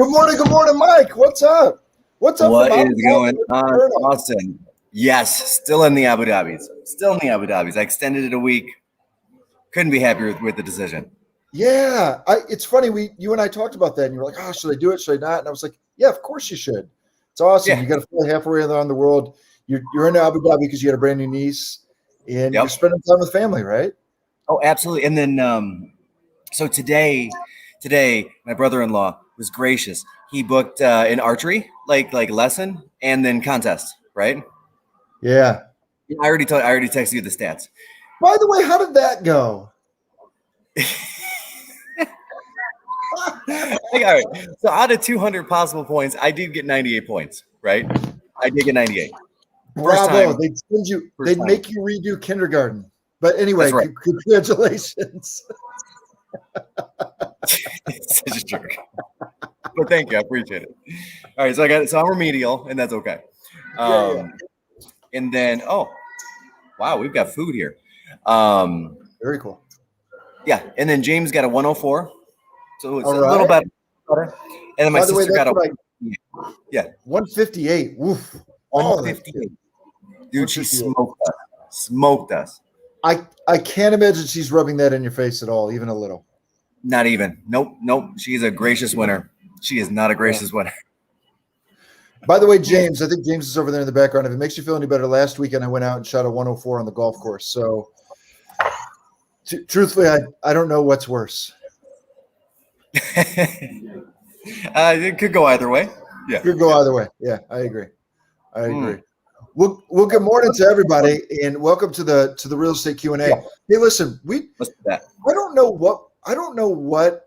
Good morning, Mike. What's up? What's up? What from is going on, Perna? Austin? Yes, still in the Abu Dhabis. Still in the Abu Dhabis. I extended it a week. Couldn't be happier with the decision. Yeah, it's funny. You and I talked about that, and you were like, "Oh, should I do it? Should I not?" And I was like, "Yeah, of course you should. It's awesome. Yeah. You got to fly halfway around the world. You're in Abu Dhabi because you got a brand new niece, and Yep. you're spending time with family, right?" Oh, absolutely. And then, so today, my brother-in-law was gracious. He booked an archery like lesson and then contest. Right. Yeah. I already texted you the stats. By the way, how did that go? All right. So out of 200 possible points, I did get 98 points. Right. I did get 98. Bravo! They'd make you redo kindergarten. But anyway, right. Congratulations. Such a jerk. But thank you, I appreciate it. All right, so I'm remedial, and that's okay. Yeah. And then, oh, wow, we've got food here. Very cool. Yeah, and then James got a 104, so it's All a right. little better. And then my By the way, sister got a 158. Woof. 158. Dude, she smoked us. I can't imagine she's rubbing that in your face at all, even a little. Not even. Nope. She's a gracious winner. She is not a gracious winner. By the way, James, I think James is over there in the background. If it makes you feel any better, last weekend I went out and shot a 104 on the golf course. So, truthfully, I don't know what's worse. It could go either way. Yeah. It could go either way. Yeah, I agree. Well, good morning to everybody, and welcome to the real estate Q&A. Yeah. Hey, listen, I don't know what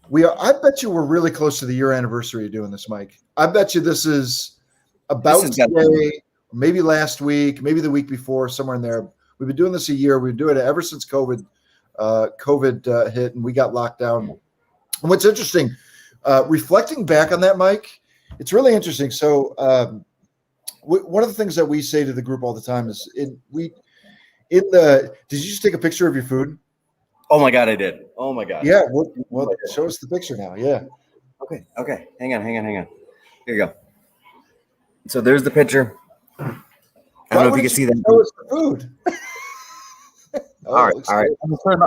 we are. I bet you we're really close to the year anniversary of doing this, Mike. I bet you this is about today, maybe last week, maybe the week before, somewhere in there. We've been doing this a year. We've been doing it ever since COVID hit and we got locked down. And what's interesting, reflecting back on that, Mike, it's really interesting. So one of the things that we say to the group all the time is, did you just take a picture of your food? Oh my God, I did. Oh my God. Yeah. Well, show us the picture now. Yeah. Okay. Hang on. Here you go. So there's the picture. I don't know if you can see that. Show us the food. All right.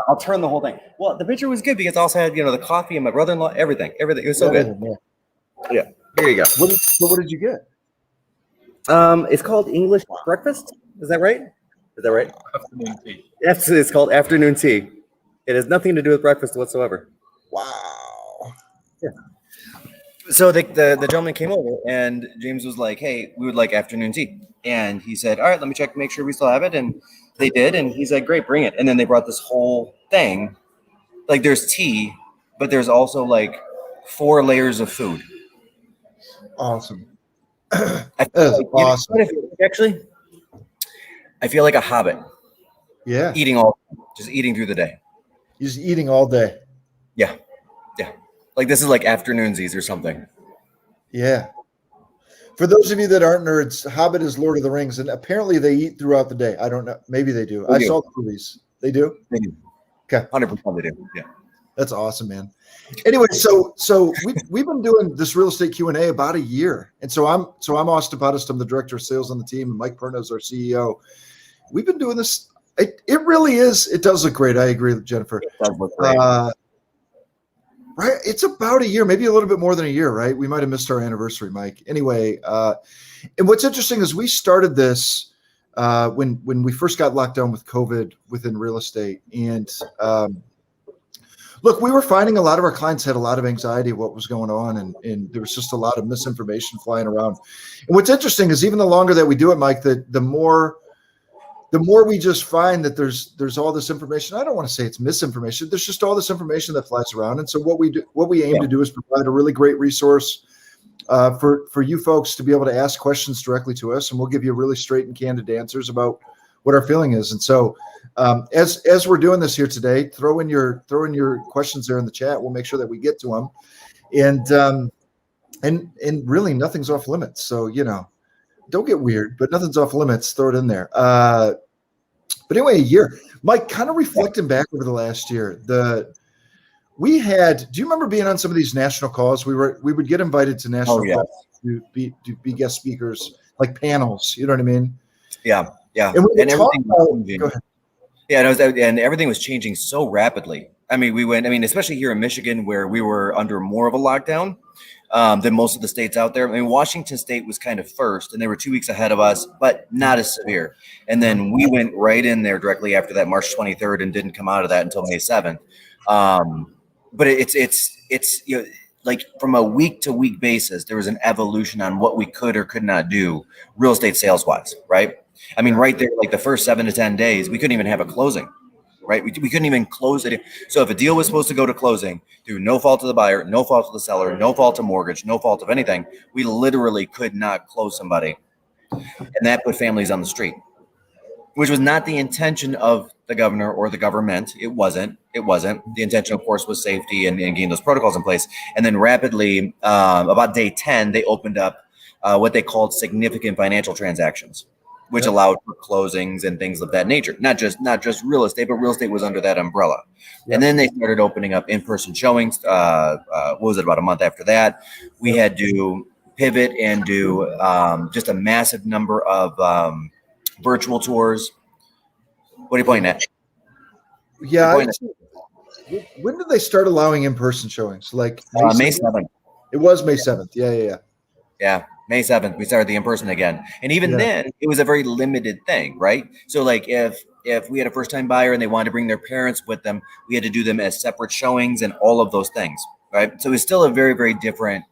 I'll turn the whole thing. Well, the picture was good because it also had, the coffee and my brother-in-law, everything. It was so good. Yeah. Here you go. What did you get? It's called English breakfast. Is that right? Afternoon tea. It's called afternoon tea. It has nothing to do with breakfast whatsoever. Wow. Yeah. So the gentleman came over and James was like, "Hey, we would like afternoon tea." And he said, "All right, let me check, make sure we still have it." And they did. And he said, "Great, bring it." And then they brought this whole thing. Like there's tea, but there's also like 4 layers of food. Awesome. Awesome. Actually, I feel like a hobbit. Yeah. Just eating through the day. Just eating all day. Yeah. Like this is like afternoonsies or something. Yeah. For those of you that aren't nerds, Hobbit is Lord of the Rings, and apparently they eat throughout the day. I don't know. Maybe they do. I saw the movies. They do? They do. Okay. 100% they do. Yeah. That's awesome, man. Anyway, so we've been doing this real estate Q&A about a year. And so I'm Austin Pothast. I'm the director of sales on the team, and Mike Perna is our CEO. We've been doing this. It really is. It does look great. I agree with Jennifer. It does look great. Right. It's about a year, maybe a little bit more than a year, right? We might have missed our anniversary, Mike. Anyway, and what's interesting is we started this when we first got locked down with COVID within real estate. And look, we were finding a lot of our clients had a lot of anxiety of what was going on, and there was just a lot of misinformation flying around. And what's interesting is even the longer that we do it, Mike, the more we just find that there's all this information. I don't want to say it's misinformation. There's just all this information that flies around. And so what we aim to do is provide a really great resource for you folks to be able to ask questions directly to us, and we'll give you really straight and candid answers about what our feeling is. And so as we're doing this here today, throw in your questions there in the chat. We'll make sure that we get to them. And really nothing's off limits. So, don't get weird, but nothing's off limits. Throw it in there. But anyway, a year. Mike, kind of reflecting back over the last year, we had. Do you remember being on some of these national calls? We would get invited to national calls to be guest speakers, like panels. You know what I mean? Yeah. And we would talk about. Go ahead. Yeah, and everything was changing so rapidly. I mean, especially here in Michigan, where we were under more of a lockdown than most of the states out there. I mean, Washington State was kind of first, and they were 2 weeks ahead of us, but not as severe. And then we went right in there directly after that, March 23rd, and didn't come out of that until May 7th. But it's like from a week to week basis, there was an evolution on what we could or could not do real estate sales wise, right? I mean, right there, like the first 7 to 10 days, we couldn't even have a closing, right? We couldn't even close it. So if a deal was supposed to go to closing through no fault of the buyer, no fault of the seller, no fault of mortgage, no fault of anything, we literally could not close somebody. And that put families on the street, which was not the intention of the governor or the government. It wasn't. The intention, of course, was safety and getting those protocols in place. And then rapidly, about day 10, they opened up what they called significant financial transactions, which allowed for closings and things of that nature. Not just real estate, but real estate was under that umbrella. Yep. And then they started opening up in-person showings. What was it, about a month after that? We had to pivot and do just a massive number of virtual tours. What are you pointing at? Yeah. When did they start allowing in-person showings? Like May 7th. It was May 7th. Yeah. Yeah. May 7th, we started the in-person again. And even then, it was a very limited thing, right? So like if we had a first-time buyer and they wanted to bring their parents with them, we had to do them as separate showings and all of those things, right? So it's still a very, very different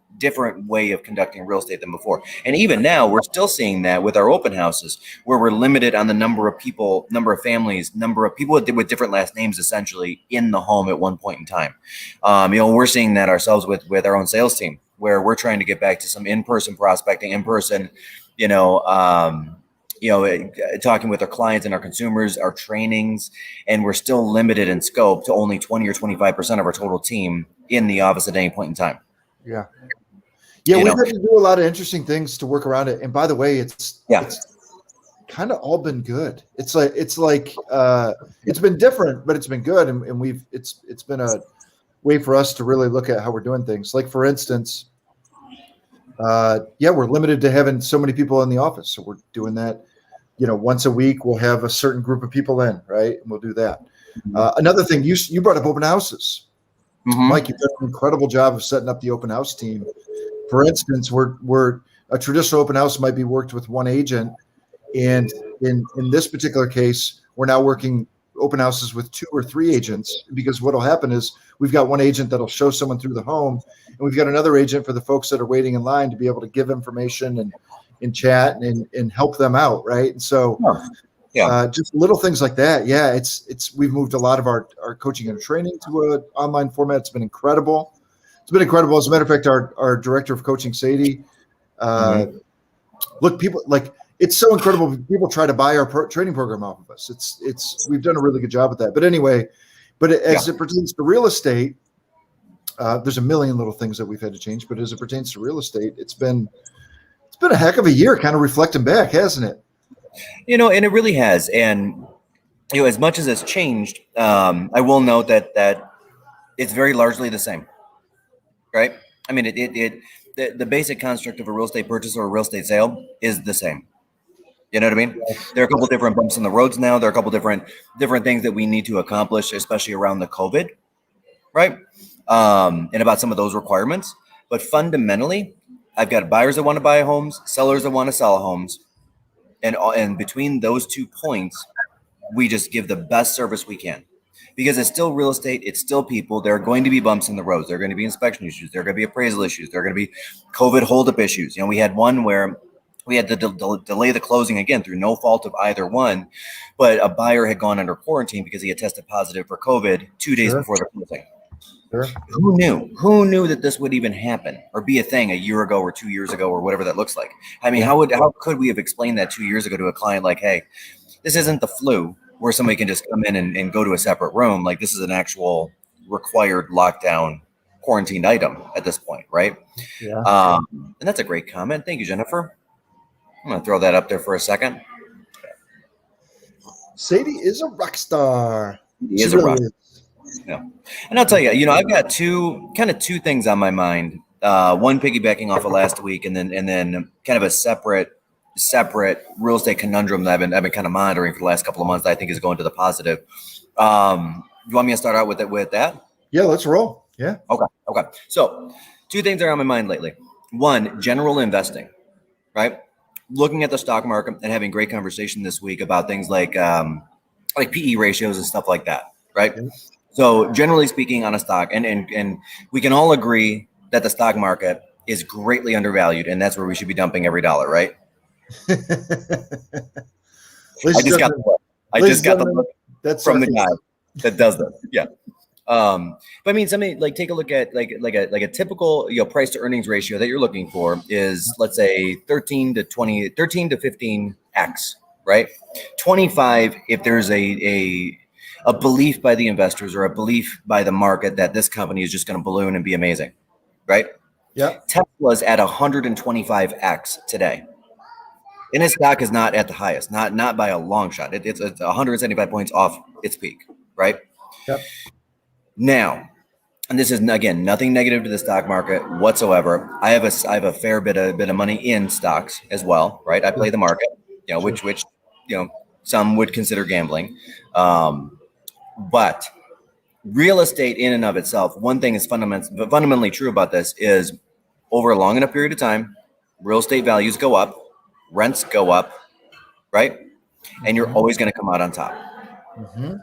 way of conducting real estate than before. And even now, we're still seeing that with our open houses, where we're limited on the number of people, number of families, number of people with different last names, essentially, in the home at one point in time. We're seeing that ourselves with our own sales team, where we're trying to get back to some in-person prospecting, talking with our clients and our consumers, our trainings, and we're still limited in scope to only 20 or 25% of our total team in the office at any point in time. Yeah, we've had to do a lot of interesting things to work around it. And by the way, it's kind of all been good. It's been different, but it's been good, and it's been a way for us to really look at how we're doing things. Like, for instance, we're limited to having so many people in the office. So we're doing that, once a week, we'll have a certain group of people in, right? And we'll do that. Another thing, you brought up open houses. Mm-hmm. Mike, you've done an incredible job of setting up the open house team. For instance, we're a traditional open house might be worked with one agent. And in this particular case, we're now working open houses with 2 or 3 agents, because what'll happen is we've got one agent that'll show someone through the home, and we've got another agent for the folks that are waiting in line to be able to give information and chat and help them out, right? And so just little things like that. Yeah, we've moved a lot of our coaching and training to an online format. It's been incredible. As a matter of fact, our director of coaching, Sadie, look, people like, it's so incredible. People try to buy our training program off of us. We've done a really good job with that. But anyway, as it pertains to real estate, there's a million little things that we've had to change. But as it pertains to real estate, it's been a heck of a year, kind of reflecting back, hasn't it? And it really has. And as much as it's changed, I will note that it's very largely the same, right? I mean, the basic construct of a real estate purchase or a real estate sale is the same. You know what I mean? There are a couple of different bumps in the roads now. There are a couple of different things that we need to accomplish, especially around the COVID, right? And about some of those requirements. But fundamentally, I've got buyers that want to buy homes, sellers that want to sell homes. And between those 2 points, we just give the best service we can. Because it's still real estate, it's still people. There are going to be bumps in the roads. There are going to be inspection issues. There are going to be appraisal issues. There are going to be COVID holdup issues. We had one where we had to delay the closing again through no fault of either one. But a buyer had gone under quarantine because he had tested positive for COVID 2 days before the closing. Sure. Who knew that this would even happen or be a thing a year ago or 2 years ago or whatever that looks like? I mean, how could we have explained that 2 years ago to a client, like, hey, this isn't the flu where somebody can just come in and go to a separate room. Like, this is an actual required lockdown quarantined item at this point, right? Yeah. And that's a great comment. Thank you, Jennifer. I'm going to throw that up there for a second. Sadie is a rock star. She is a rock. Yeah. And I'll tell you, I've got two things on my mind. One piggybacking off of last week, and then kind of a separate real estate conundrum that I've been kind of monitoring for the last couple of months that I think is going to the positive. You want me to start out with that? Yeah, let's roll. Yeah. Okay. So, two things are on my mind lately. One, general investing, right? Looking at the stock market and having great conversation this week about things like PE ratios and stuff like that, right? Yeah. So generally speaking, on a stock, and we can all agree that the stock market is greatly undervalued, and that's where we should be dumping every dollar, right? I just got the look that's from the guy that does that. Yeah. But I mean, something like, take a look at like a typical price to earnings ratio that you're looking for is, let's say, 13 to 15x, right? 25 if there's a belief by the investors or a belief by the market that this company is just going to balloon and be amazing, right? Yeah. Tesla's at 125x today. And its stock is not at the highest, not by a long shot. It's 175 points off its peak, right? Yep. Now, and this is, again, nothing negative to the stock market whatsoever. I have a fair bit of money in stocks as well, right? I play the market, which some would consider gambling. But real estate in and of itself, one thing is fundamentally true about this is, over a long enough period of time, real estate values go up, rents go up, right? And you're always going to come out on top. Mm-hmm. Does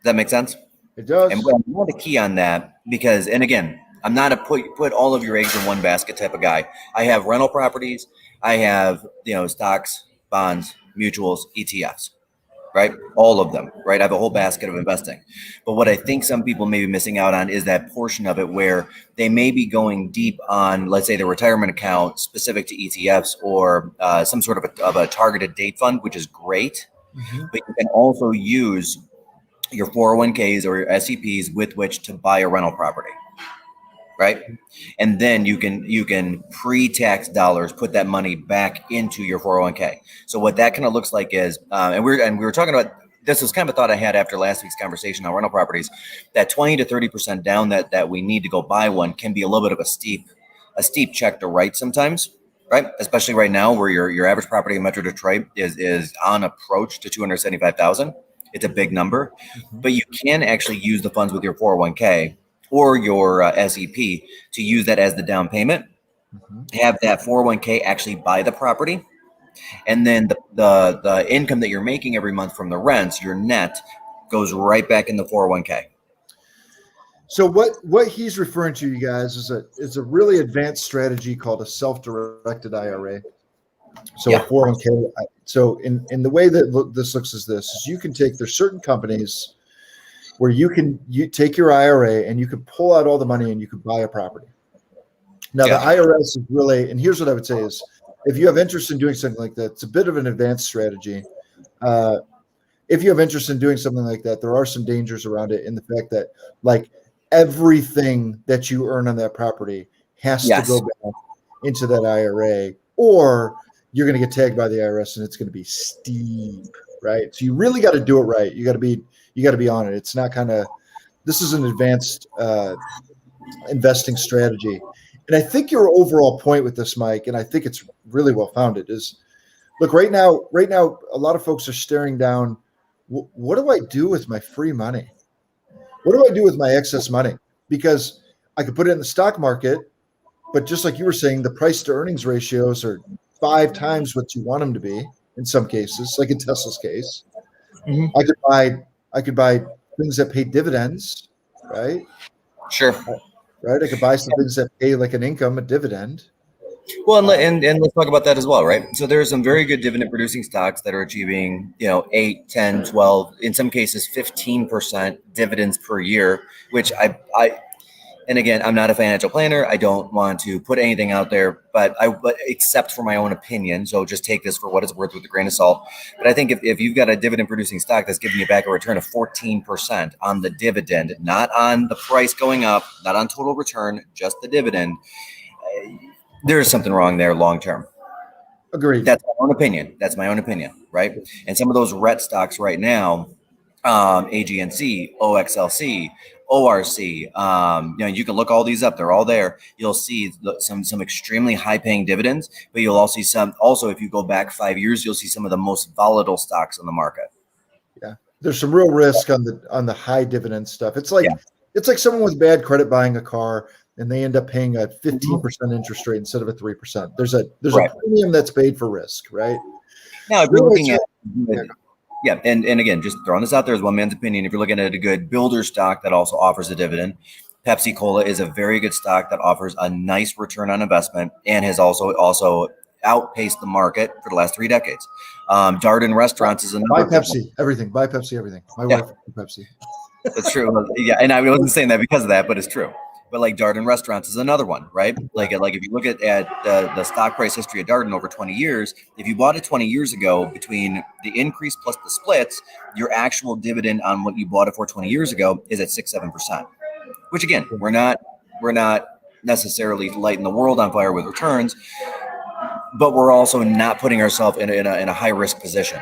that make sense? It does. And I'm not the key on that because, and again, I'm not a put all of your eggs in one basket type of guy. I have rental properties. I have, stocks, bonds, mutuals, ETFs, right? All of them, right? I have a whole basket of investing. But what I think some people may be missing out on is that portion of it where they may be going deep on, let's say, the retirement account specific to ETFs or some sort of a targeted date fund, which is great. Mm-hmm. But you can also use your 401ks or your SEPs with which to buy a rental property, right? And then you can pre-tax dollars put that money back into your 401k. So what that kind of looks like is, and we were talking about, this was kind of a thought I had after last week's conversation on rental properties, that 20 to 30% down that we need to go buy one can be a little bit of a steep check to write sometimes, right? Especially right now where your average property in Metro Detroit is on approach to 275,000. It's a big number, but you can actually use the funds with your 401k or your SEP to use that as the down payment. Have that 401k actually buy the property, and then the income that you're making every month from the rents, your net, goes right back in the 401k. So what he's referring to, you guys, is a really advanced strategy called a self-directed IRA. So a 401k. So in the way that this looks is you can there's certain companies where you take your IRA and you can pull out all the money and you can buy a property. Now the IRS is really, and here's what I would say is, if you have interest in doing something like that, it's a bit of an advanced strategy. If you have interest in doing something like that, there are some dangers around it in the fact that, like, everything that you earn on that property has to go back into that IRA, or you're going to get tagged by the IRS and it's going to be steep, right? So you really got to do it right. You got to be on it. It's not this is an advanced investing strategy. And I think your overall point with this, Mike, and I think it's really well founded, is, look, right now, a lot of folks are staring down, what do I do with my free money? What do I do with my excess money? Because I could put it in the stock market, but just like you were saying, the price to earnings ratios are 5 times what you want them to be in some cases, like in Tesla's case. Mm-hmm. I could buy things that pay dividends, right? Sure. Right. I could buy some things that pay like an income, a dividend. Well, and let's talk about that as well, right? So there are some very good dividend producing stocks that are achieving, 8, 10, 12, in some cases 15% dividends per year, which and again, I'm not a financial planner. I don't want to put anything out there, but except for my own opinion. So just take this for what it's worth with a grain of salt. But I think if you've got a dividend producing stock that's giving you back a return of 14% on the dividend, not on the price going up, not on total return, just the dividend, there's something wrong there long term. Agreed. That's my own opinion. Right? And some of those REIT stocks right now, AGNC, OXLC, ORC. You can look all these up; they're all there. You'll see some extremely high-paying dividends, but you'll also see some. Also, if you go back 5 years, you'll see some of the most volatile stocks on the market. Yeah, there's some real risk on the high dividend stuff. It's like someone with bad credit buying a car, and they end up paying a 15% interest rate instead of a 3%. There's a premium that's paid for risk, right? Now, if you're looking at and again, just throwing this out there as one man's opinion, if you're looking at a good builder stock that also offers a dividend, Pepsi Cola is a very good stock that offers a nice return on investment and has also outpaced the market for the last 3 decades. Darden Restaurants is another. Buy Pepsi, everything. Buy Pepsi, everything. My wife Pepsi. That's true. Yeah, and I wasn't saying that because of that, but it's true. But like Darden Restaurants is another one, right? Like if you look at the stock price history of Darden over 20 years, if you bought it 20 years ago, between the increase plus the splits, your actual dividend on what you bought it for 20 years ago is at 6-7%. Which again, we're not necessarily lighting the world on fire with returns, but we're also not putting ourselves in a high risk position.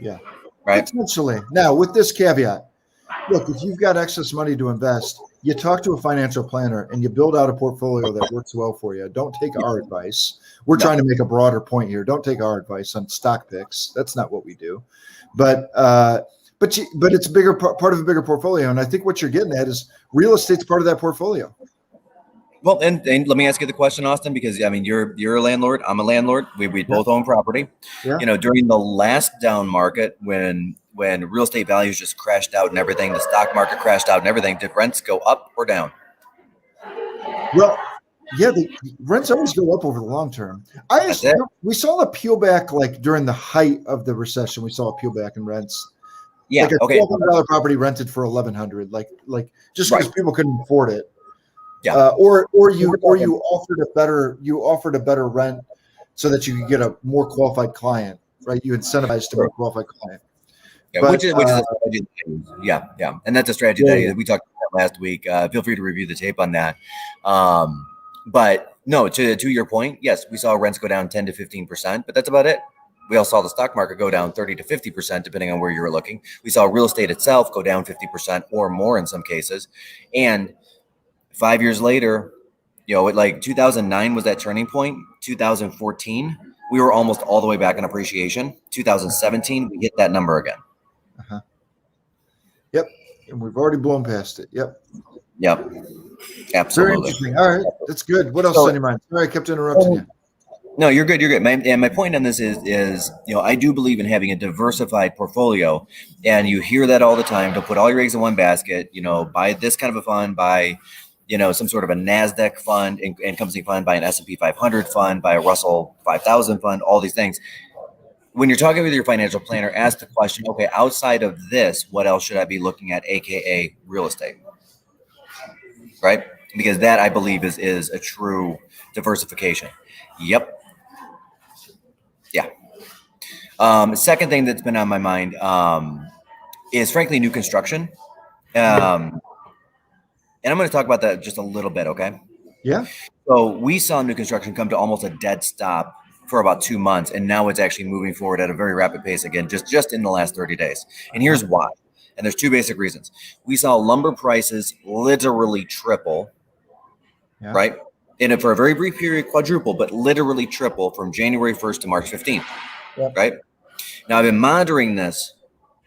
Yeah, right. Potentially. Now, with this caveat, look, if you've got excess money to invest, you talk to a financial planner and you build out a portfolio that works well for you. Don't take our advice. We're trying to make a broader point here. Don't take our advice on stock picks. That's not what we do. But it's a bigger part of a bigger portfolio. And I think what you're getting at is real estate's part of that portfolio. Well, and let me ask you the question, Austin, because I mean, you're a landlord. I'm a landlord. We both own property. Yeah. During the last down market, when real estate values just crashed out and everything, the stock market crashed out and everything, did rents go up or down? Well, yeah, the rents always go up over the long term. We saw a peel back like during the height of the recession. We saw a peel back in rents. Yeah. Like a $1,200 property rented for $1,100, like just because people couldn't afford it. Yeah. Or you offered a better rent so that you could get a more qualified client, right? You incentivized a more qualified client. Yeah, which is a strategy. Yeah, and that's a strategy that we talked about last week. Feel free to review the tape on that. But no, to your point, yes, we saw rents go down 10 to 15%, but that's about it. We also saw the stock market go down 30 to 50%, depending on where you were looking. We saw real estate itself go down 50% or more in some cases. And 5 years later, like 2009 was that turning point. 2014, we were almost all the way back in appreciation. 2017, we hit that number again. Yep. And we've already blown past it. Yep. Absolutely. Very interesting. All right. That's good. What else is on your mind? Sorry, I kept interrupting you. No, you're good. My point on this is I do believe in having a diversified portfolio, and you hear that all the time. Don't put all your eggs in one basket. Buy this kind of a fund, buy some sort of a NASDAQ fund, encompassing fund, buy an S&P 500 fund, buy a Russell 5000 fund, all these things. When you're talking with your financial planner, ask the question, okay, outside of this, what else should I be looking at, AKA real estate, right? Because that, I believe, is a true diversification. Yep. Yeah. Second thing that's been on my mind is, frankly, new construction. And I'm going to talk about that just a little bit, okay? Yeah. So we saw new construction come to almost a dead stop for about 2 months, and now it's actually moving forward at a very rapid pace again, just in the last 30 days. And here's why. And there's 2 basic reasons. We saw lumber prices literally triple, right? And for a very brief period, quadruple, but literally triple from January 1st to March 15th, right? Now, I've been monitoring this,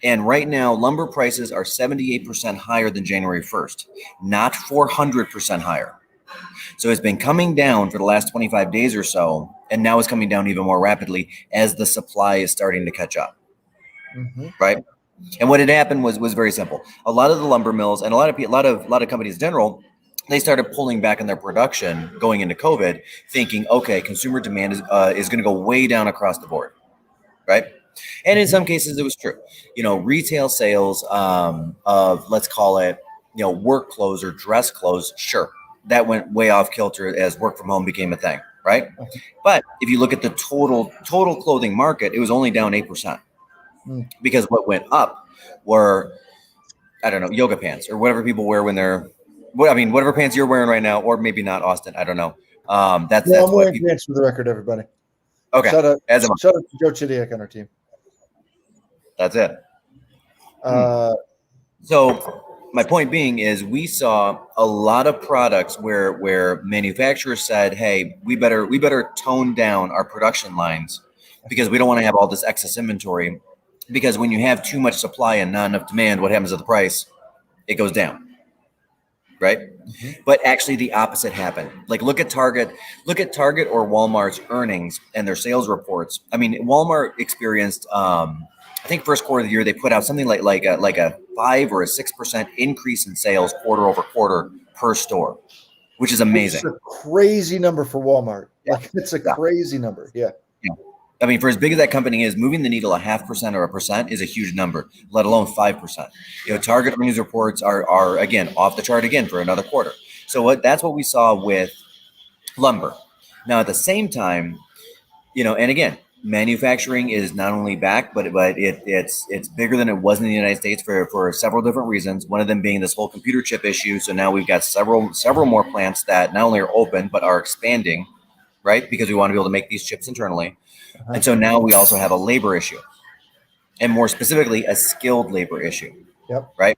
and right now, lumber prices are 78% higher than January 1st, not 400% higher. So it's been coming down for the last 25 days or so, and now it's coming down even more rapidly as the supply is starting to catch up, right? And what had happened was very simple. A lot of the lumber mills and a lot of companies in general, they started pulling back on their production going into COVID, thinking, okay, consumer demand is going to go way down across the board, right? And in some cases, it was true. Retail sales of, let's call it, work clothes or dress clothes, sure, that went way off kilter as work from home became a thing, right? But if you look at the total clothing market, it was only down 8%, because what went up were, I don't know, yoga pants or whatever people wear when they're, whatever pants you're wearing right now, or maybe not, Austin, I don't know. That's I'm wearing pants for the record, everybody. Okay. Shout out to Joe Chidiak on our team. That's it. So my point being is we saw a lot of products where manufacturers said, hey, we better tone down our production lines because we don't want to have all this excess inventory, because when you have too much supply and not enough demand, what happens to the price? It goes down. Right? But actually the opposite happened. Like look at Target or Walmart's earnings and their sales reports. I mean, Walmart experienced I think first quarter of the year they put out something like a 5 or a 6% increase in sales quarter over quarter per store, which is amazing. It's a crazy number for Walmart. Yeah. Like it's a crazy number. Yeah. I mean, for as big as that company is, moving the needle 0.5% or 1% is a huge number, let alone 5%. Target earnings reports are again off the chart again for another quarter. So that's what we saw with lumber. Now at the same time, and again, manufacturing is not only back, but it's bigger than it was in the United States for several different reasons. One of them being this whole computer chip issue. So now we've got several more plants that not only are open but are expanding, right? Because we want to be able to make these chips internally. And so now we also have a labor issue, and more specifically, a skilled labor issue. Yep. Right.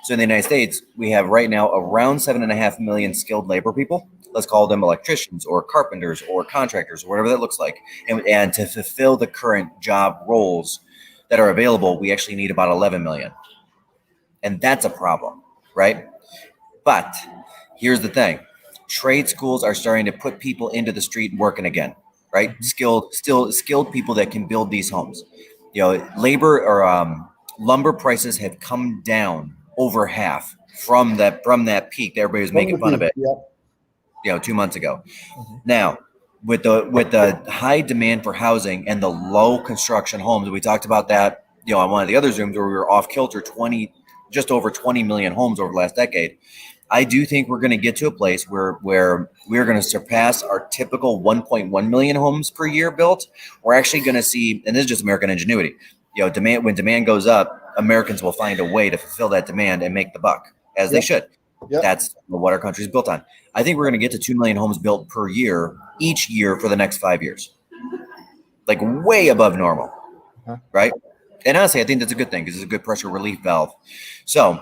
So in the United States, we have right now around 7.5 million skilled labor people. Let's call them electricians or carpenters or contractors or whatever that looks like. And to fulfill the current job roles that are available, we actually need about 11 million. And that's a problem, right? But here's the thing. Trade schools are starting to put people into the street working again, right? Skilled people that can build these homes. Labor or lumber prices have come down over half from that peak that everybody was making fun of it. Yep. 2 months ago. Now, with the high demand for housing and the low construction homes, we talked about that, on one of the other Zooms where we were off kilter, just over 20 million homes over the last decade. I do think we're going to get to a place where we're going to surpass our typical 1.1 million homes per year built. We're actually going to see, and this is just American ingenuity, when demand goes up, Americans will find a way to fulfill that demand and make the buck, as they should. Yep. That's what our country is built on. I think we're going to get to 2 million homes built per year, each year for the next 5 years, like way above normal, right? And honestly, I think that's a good thing because it's a good pressure relief valve. So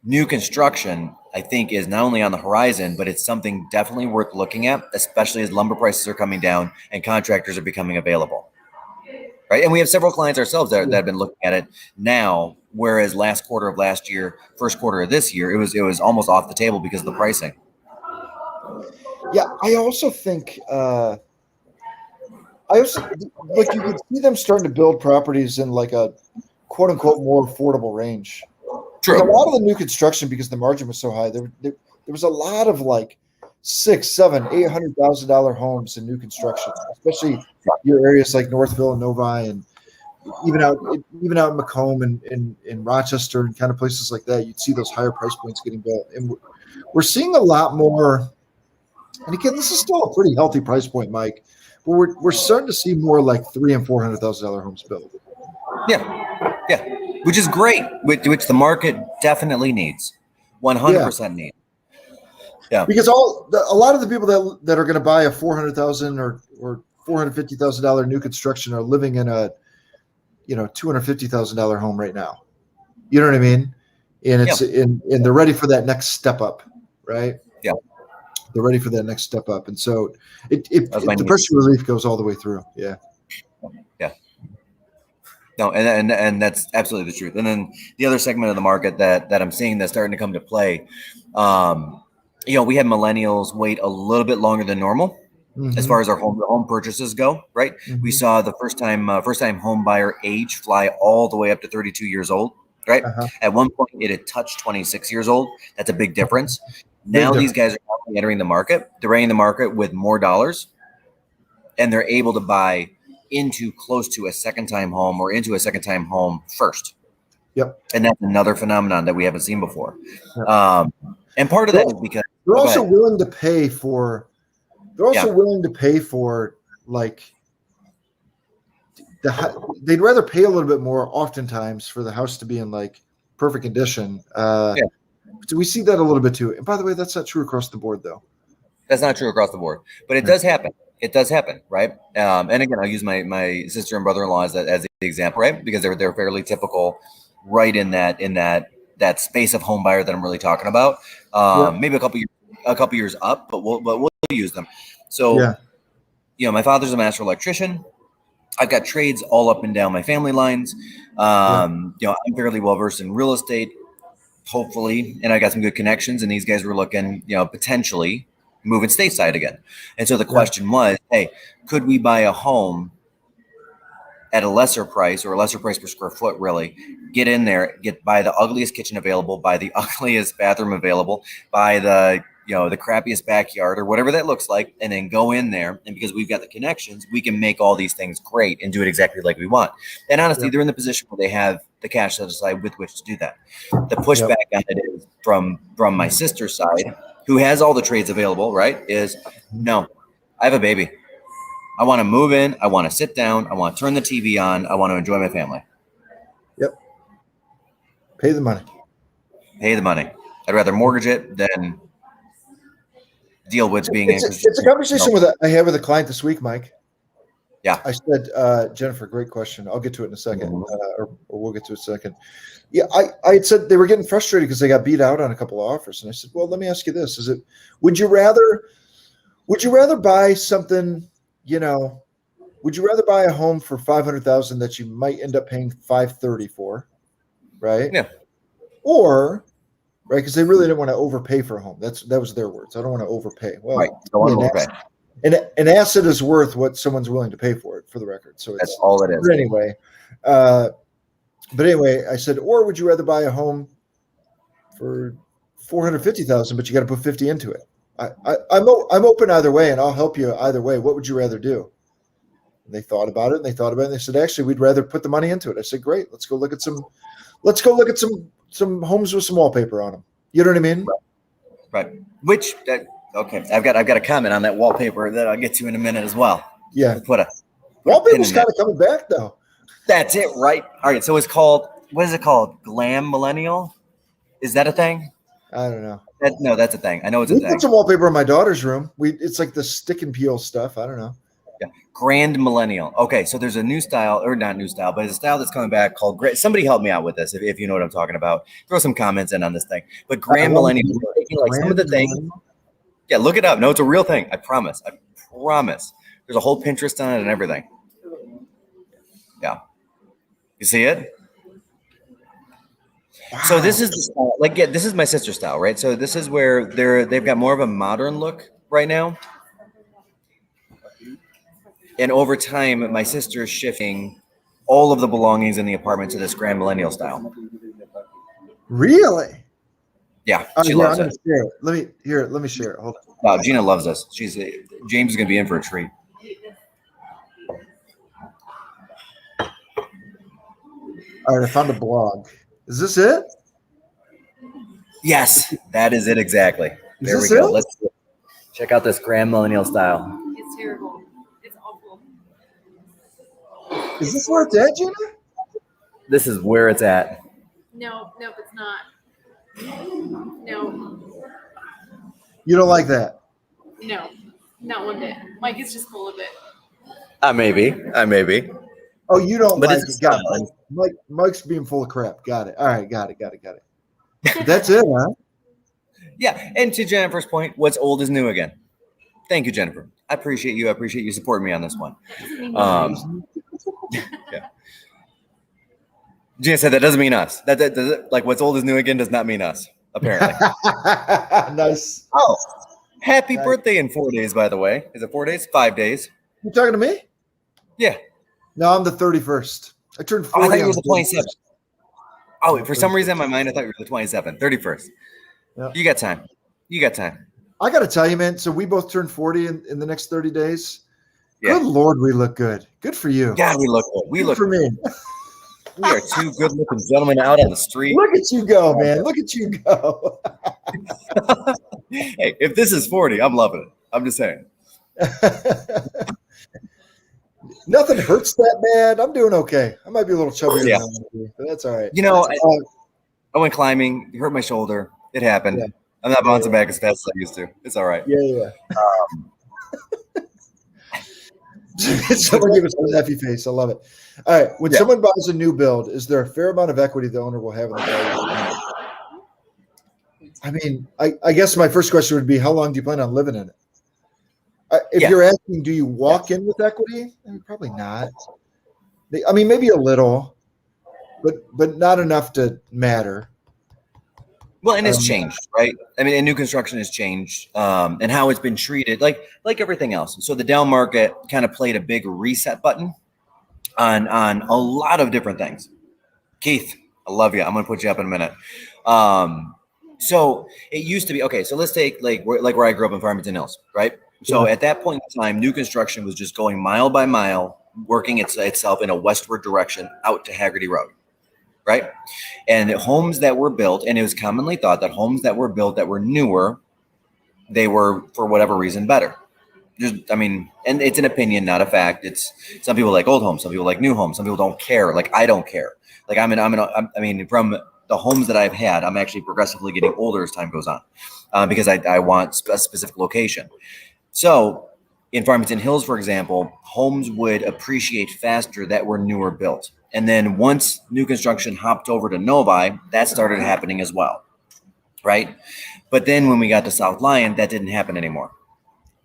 new construction, I think, is not only on the horizon, but it's something definitely worth looking at, especially as lumber prices are coming down and contractors are becoming available. Right. And we have several clients ourselves that have been looking at it now, whereas last quarter of last year, first quarter of this year, it was almost off the table because of the pricing. Yeah, I also think you can see them starting to build properties in like a quote unquote more affordable range. True. Like a lot of the new construction, because the margin was so high, there was a lot of like $600,000, $700,000, $800,000 homes in new construction, especially your areas like Northville and Novi, and even out in Macomb and in Rochester and kind of places like that. You'd see those higher price points getting built, and we're seeing a lot more. And again, this is still a pretty healthy price point, Mike, but we're starting to see more like $300,000 and $400,000 homes built. Yeah, which is great, which the market definitely needs, 100% needs. Yeah, because a lot of the people that are going to buy a $400,000 or $450,000 new construction are living in a $250,000 home right now. You know what I mean? And it's and they're ready for that next step up, right? Yeah, they're ready for that next step up, and so the pressure relief goes all the way through. Yeah. No, and that's absolutely the truth. And then the other segment of the market that I'm seeing that's starting to come to play. We had millennials wait a little bit longer than normal as far as our home purchases go, right? We saw the first time home buyer age fly all the way up to 32 years old, right? At one point, it had touched 26 years old. That's a big difference. Now these guys are entering the market. They're entering the market with more dollars, and they're able to buy into close to a second-time home or into a second-time home first. Yep. And that's another phenomenon that we haven't seen before. Yep. And part of that is because they're also willing to pay for. They're also willing to pay for like they'd rather pay a little bit more oftentimes for the house to be in like perfect condition. So we see that a little bit too. And by the way, that's not true across the board, though. That's not true across the board, but it does happen. It does happen, right? And again, I'll use my sister and brother-in-law as the example, right? Because they're fairly typical, right in that space of home buyer that I'm really talking about. Yep. Maybe a couple years up, but we'll use them. So, Yeah. my father's a master electrician. I've got trades all up and down my family lines. I'm fairly well versed in real estate, hopefully, and I got some good connections. And these guys were looking, potentially moving stateside again. And so the question was, hey, could we buy a home at a lesser price, or a lesser price per square foot, really? Get in there, buy the ugliest kitchen available, buy the ugliest bathroom available, buy the the crappiest backyard, or whatever that looks like, and then go in there. And because we've got the connections, we can make all these things great and do it exactly like we want. And honestly, they're in the position where they have the cash to decide with which to do that. The pushback on it is from my sister's side, who has all the trades available, right? Is no, I have a baby. I want to move in. I want to sit down. I want to turn the TV on. I want to enjoy my family. Yep. Pay the money. Pay the money. I'd rather mortgage it than deal with being. It's a conversation I had with a client this week, Mike. Yeah. I said, Jennifer, great question. I'll get to it in a second, or we'll get to it in a second. Yeah, I had said they were getting frustrated because they got beat out on a couple of offers, and I said, well, let me ask you this: would you rather buy something? Would you rather buy a home for $500,000 that you might end up paying $530,000 for, right? Yeah. Or, right, because they really didn't want to overpay for a home. That was their words. I don't want to overpay. Well, right. Don't want to overpay. An asset is worth what someone's willing to pay for it, for the record. So that's all it is. But anyway, I said, or would you rather buy a home for $450,000, but you got to put 50 into it? I'm open either way, and I'll help you either way. What would you rather do? And they thought about it, and they said, actually, we'd rather put the money into it. I said, great, let's go look at some homes with some wallpaper on them. You know what I mean? Right. Okay. I've got a comment on that wallpaper that I'll get to in a minute as well. Yeah. Wallpaper's kind of coming back though. That's it, right? All right. So it's called, what is it called? Glam Millennial? Is that a thing? I don't know. No, that's a thing. I know it's a thing. We put some wallpaper in my daughter's room. It's like the stick and peel stuff. I don't know. Yeah. Grand Millennial. Okay, so there's a new style, or not new style, but it's a style that's coming back called somebody help me out with this if you know what I'm talking about. Throw some comments in on this thing. But Grand Millennial, like some of the things. Yeah, look it up. No, it's a real thing. I promise. There's a whole Pinterest on it and everything. Yeah. You see it? Wow. So this is the style, this is my sister's style, right? So this is where they've got more of a modern look right now. And over time, my sister is shifting all of the belongings in the apartment to this Grand Millennial style. Really? Yeah, she loves it. Share it. Let me share it. Hold on. Wow, Gina loves this. James is going to be in for a treat. All right, I found a blog. Is this it? Yes, that is it exactly. There we go. Let's check out this Grand Millennial style. It's terrible. It's awful. Is this where it's at, Gina? This is where it's at. No, it's not. No. You don't like that? No, not one bit. Mike is just full of it. I may be. Oh, you don't but like it. Got it. Mike's being full of crap. Got it. All right, got it. That's it, huh? Yeah, and to Jennifer's point, what's old is new again. Thank you, Jennifer. I appreciate you supporting me on this one. Yeah. Gina said that doesn't mean us. That like what's old is new again does not mean us, apparently. Nice. Oh, happy birthday in 4 days, by the way. Is it 4 days? 5 days? You talking to me? Yeah. No, I'm the 31st. I turned 40. I thought you were the 27th. Oh, for some reason in my mind, I thought you were the 27th, 31st. Yep. You got time. I got to tell you, man. So we both turned 40 in the next 30 days. Yeah. Good Lord, we look good. Good for you. Yeah, we look good. We look for me. We are two good-looking gentlemen out on the street. Look at you go, man. Look at you go. Hey, if this is 40, I'm loving it. I'm just saying. Nothing hurts that bad. I'm doing okay. I might be a little chubbier than I'm, but that's all right. You know, I went climbing, hurt my shoulder. It happened. Yeah. I'm not bouncing back as fast as I used to. It's all right. Yeah. Someone gave us a laughy face. I love it. All right. When someone buys a new build, is there a fair amount of equity the owner will have in the value? I mean, I guess my first question would be, how long do you plan on living in it? If you're asking, do you walk in with equity? I mean, probably not. I mean, maybe a little, but not enough to matter. Well, and it's changed, right? I mean, and new construction has changed, and how it's been treated, like everything else. So the down market kind of played a big reset button on a lot of different things. Keith, I love you. I'm going to put you up in a minute. So it used to be, okay, so let's take like where I grew up in Farmington Hills, right? So at that point in time, new construction was just going mile by mile, working itself in a westward direction out to Haggerty Road, right? And homes that were built, and it was commonly thought that homes that were built that were newer, they were, for whatever reason, better. I mean, and it's an opinion, not a fact. It's some people like old homes, some people like new homes, some people don't care. Like I don't care. Like I mean, from the homes that I've had, I'm actually progressively getting older as time goes on, because I want a specific location. So in Farmington Hills, for example, homes would appreciate faster that were newer built. And then once new construction hopped over to Novi, that started happening as well, right? But then when we got to South Lyon, that didn't happen anymore.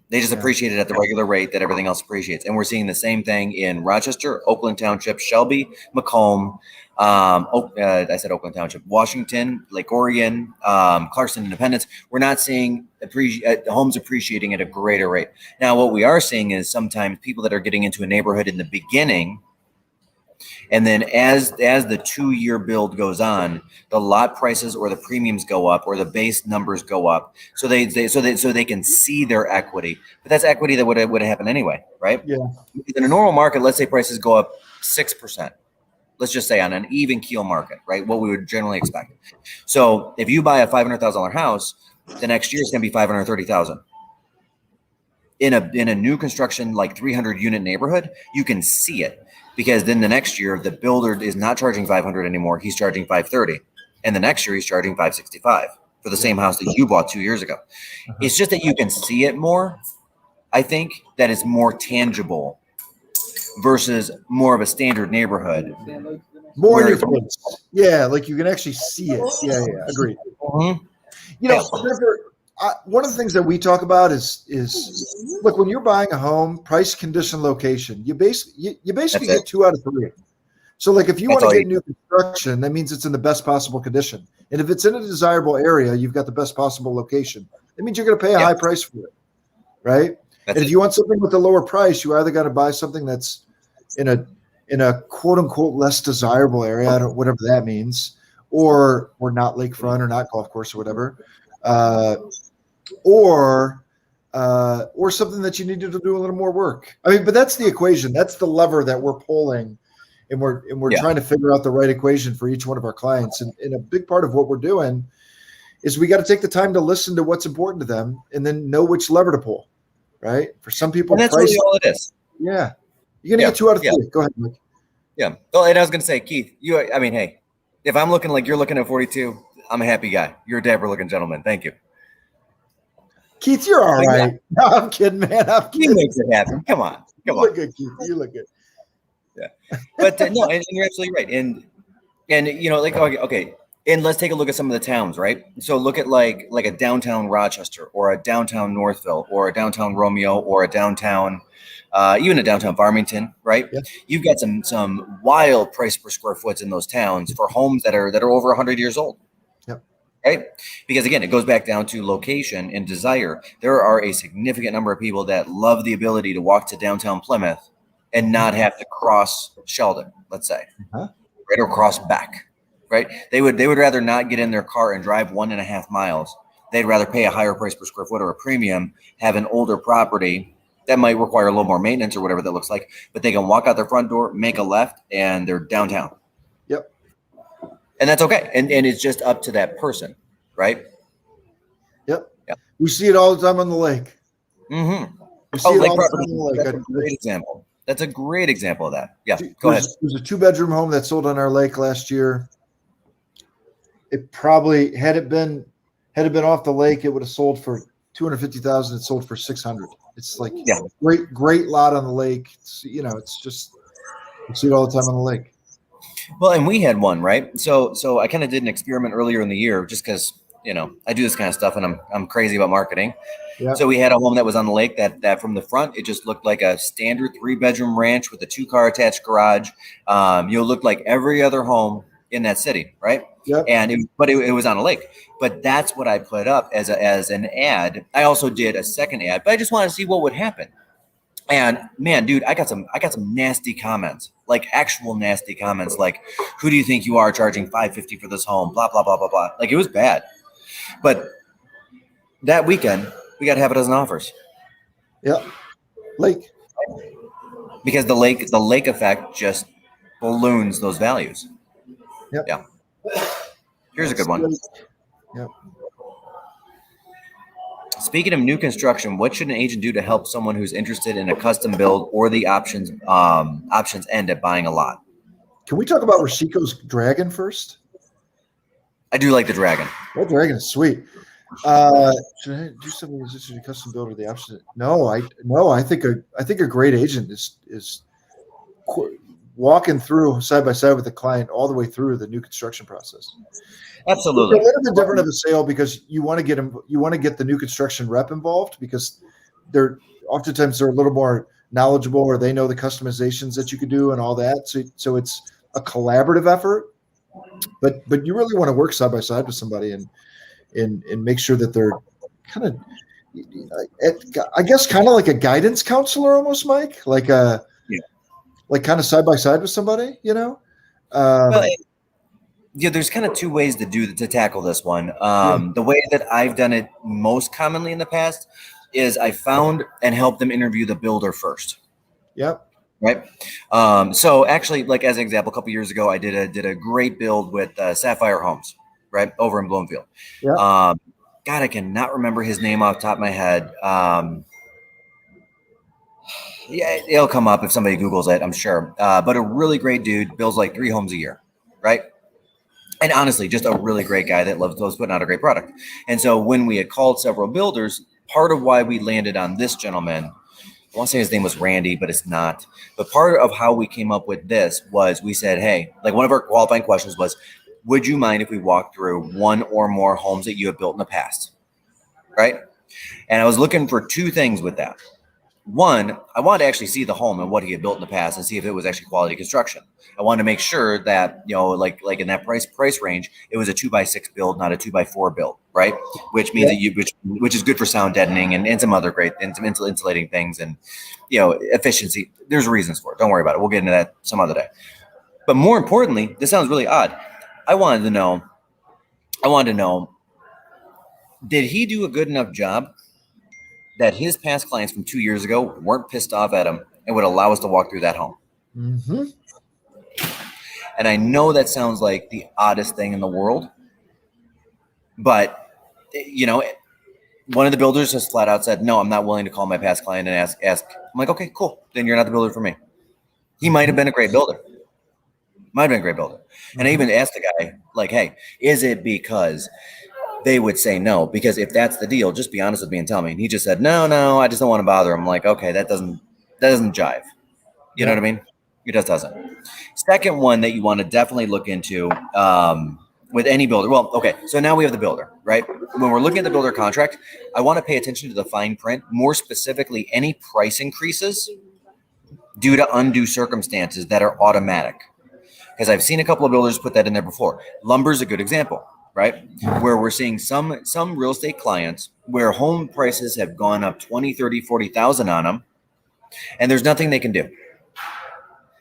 They just appreciated at the regular rate that everything else appreciates. And we're seeing the same thing in Rochester, Oakland Township, Shelby, Macomb, I said Oakland Township, Washington, Lake Orion, Clarkson, Independence. We're not seeing homes appreciating at a greater rate. Now, what we are seeing is sometimes people that are getting into a neighborhood in the beginning, and then as the 2-year build goes on, the lot prices or the premiums go up or the base numbers go up. So they can see their equity. But that's equity that would have happened anyway, right? Yeah. In a normal market, let's say prices go up 6%. Let's just say on an even keel market, right? What we would generally expect. So if you buy a $500,000 house, the next year is going to be $530,000. In a new construction, like 300 unit neighborhood, you can see it. Because then the next year, the builder is not charging $500 anymore. He's charging $530, and the next year he's charging $565 for the same house that you bought 2 years ago. It's just that you can see it more. I think that it's more tangible versus more of a standard neighborhood. More in your face. Yeah, like you can actually see it. Yeah, agreed. You know, one of the things that we talk about is look, when you're buying a home, price, condition, location, you basically get 2 out of 3. So like if you want to get new construction, that means it's in the best possible condition. And if it's in a desirable area, you've got the best possible location. That means you're going to pay a high price for it, right? And if you want something with a lower price, you either got to buy something that's in a quote unquote less desirable area, whatever that means, or not lakefront or not golf course or whatever. Or something that you need to do a little more work. I mean, but that's the equation. That's the lever that we're pulling, and we're trying to figure out the right equation for each one of our clients. And a big part of what we're doing is we got to take the time to listen to what's important to them, and then know which lever to pull. Right? For some people, and that's really all it is. Yeah, you're gonna get 2 out of 3. Go ahead, Mike. Yeah. Well, and I was gonna say, Keith, I mean, hey, if I'm looking like you're looking at 42, I'm a happy guy. You're a dapper looking gentleman. Thank you. Keith, you're all right. No, I'm kidding, man. I'm kidding. He makes it happen. Come on. You look good, Keith. You look good. Yeah. But no, and you're absolutely right. And you know, like, okay. And let's take a look at some of the towns, right? So look at like a downtown Rochester or a downtown Northville or a downtown Romeo or a downtown, even a downtown Farmington, right? Yeah. You've got some wild price per square foot in those towns for homes that are over 100 years old. Right? Because again, it goes back down to location and desire. There are a significant number of people that love the ability to walk to downtown Plymouth and not have to cross Sheldon, let's say, right? Or cross back, right? They would rather not get in their car and drive 1.5 miles. They'd rather pay a higher price per square foot or a premium, have an older property that might require a little more maintenance or whatever that looks like, but they can walk out their front door, make a left, and they're downtown. Yep. And that's okay. And it's just up to that person, right? Yep. We see it all the time on the lake. Mm-hmm. We see it all the time on the lake. That's a great example. That's a great example of that. Yeah, go ahead. It was a 2-bedroom home that sold on our lake last year. It probably, had it been off the lake, it would have sold for 250,000. It sold for 600. It's like Yeah. great lot on the lake. It's, it's just, you see it all the time on the lake. Well, and we had one, right? So I kind of did an experiment earlier in the year, just because I do this kind of stuff, and I'm crazy about marketing. Yeah. So we had a home that was on the lake that from the front, it just looked like a standard 3-bedroom ranch with a 2-car attached garage. Looked like every other home in that city, right? Yep. And it was on a lake. But that's what I put up as an ad. I also did a second ad, but I just wanted to see what would happen. And man, dude, I got some nasty comments, like actual nasty comments, like, "Who do you think you are, charging $550 for this home?" Blah blah blah blah blah. Like, it was bad. But that weekend, we got half a dozen offers. Yeah, lake. Because the lake effect just balloons those values. Yep. Yeah. Here's a good one. Yep. Speaking of new construction, what should an agent do to help someone who's interested in a custom build or the options end at buying a lot? Can we talk about Rashiko's Dragon first? I do like the Dragon. That Dragon is sweet. Should I do something with a custom build or the option? No, I think a great agent is walking through side by side with the client all the way through the new construction process. Absolutely. It's a little bit different of a sale because you want to get the new construction rep involved, because they're oftentimes a little more knowledgeable, or they know the customizations that you could do and all that. So it's a collaborative effort, but you really want to work side by side with somebody and make sure that they're kind of, I guess, kind of like a guidance counselor almost, Mike, like kind of side by side with somebody, there's kind of two ways to tackle this one. The way that I've done it most commonly in the past is I found and helped them interview the builder first. Yep. Right. So actually, like as an example, a couple years ago, I did a great build with Sapphire Homes, right, over in Bloomfield. Yep. God, I cannot remember his name off the top of my head. Yeah, it'll come up if somebody Googles it, I'm sure. But a really great dude, builds like 3 homes a year, right? And honestly, just a really great guy that loves putting out a great product. And so when we had called several builders, part of why we landed on this gentleman, I want to say his name was Randy, but it's not. But part of how we came up with this was we said, hey, like one of our qualifying questions was, would you mind if we walked through one or more homes that you have built in the past? Right? And I was looking for 2 things with that. One, I wanted to actually see the home and what he had built in the past and see if it was actually quality construction. I wanted to make sure that, like in that price range, it was a 2x6 build, not a 2x4 build, right? Which means that which is good for sound deadening and some other great and some insulating things and, efficiency. There's reasons for it. Don't worry about it. We'll get into that some other day. But more importantly, this sounds really odd. I wanted to know, did he do a good enough job that his past clients from 2 years ago weren't pissed off at him and would allow us to walk through that home? Mm-hmm. And I know that sounds like the oddest thing in the world, but one of the builders just flat out said, no, I'm not willing to call my past client and ask. I'm like, okay, cool. Then you're not the builder for me. He might have been a great builder. And I even asked the guy, like, hey, is it because they would say no? Because if that's the deal, just be honest with me and tell me. And he just said, no, I just don't want to bother him. I'm like, okay, that doesn't jive. You know what I mean? It just doesn't. Second one that you want to definitely look into with any builder. Well, okay, so now we have the builder, right? When we're looking at the builder contract, I want to pay attention to the fine print, more specifically any price increases due to undue circumstances that are automatic. Because I've seen a couple of builders put that in there before. Lumber's a good example, right? Where we're seeing some real estate clients where home prices have gone up 20, 30, 40,000 on them, and there's nothing they can do.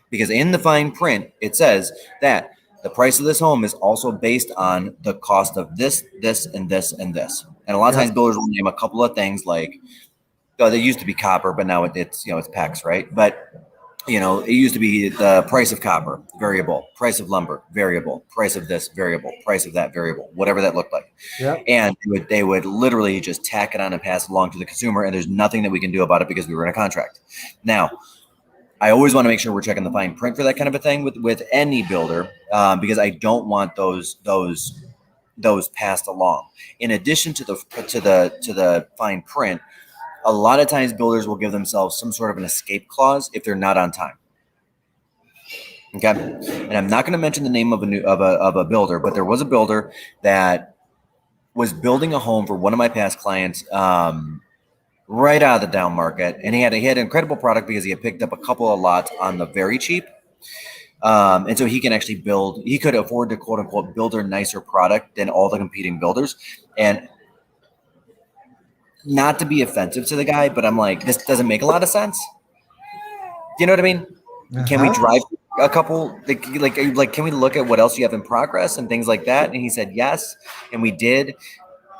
Because in the fine print, it says that the price of this home is also based on the cost of this, and this, and this. And a lot of times builders will name a couple of things like, they used to be copper, but now it's PEX, right? But it used to be the price of copper, variable, price of lumber, variable, price of this, variable, price of that, variable, whatever that looked like. Yeah. And they would literally just tack it on and pass it along to the consumer, and there's nothing that we can do about it because we were in a contract. Now, I always want to make sure we're checking the fine print for that kind of a thing with any builder, because I don't want those those passed along. In addition to the fine print, a lot of times builders will give themselves some sort of an escape clause if they're not on time. Okay, and I'm not going to mention the name of a builder, but there was a builder that was building a home for one of my past clients, right out of the down market, and he had an incredible product because he had picked up a couple of lots on the very cheap, and so he can actually build. He could afford to quote unquote build a nicer product than all the competing builders, and not to be offensive to the guy, but I'm like, this doesn't make a lot of sense. Do you know what I mean? Can we drive a couple, like, can we look at what else you have in progress and things like that? And he said yes, and we did,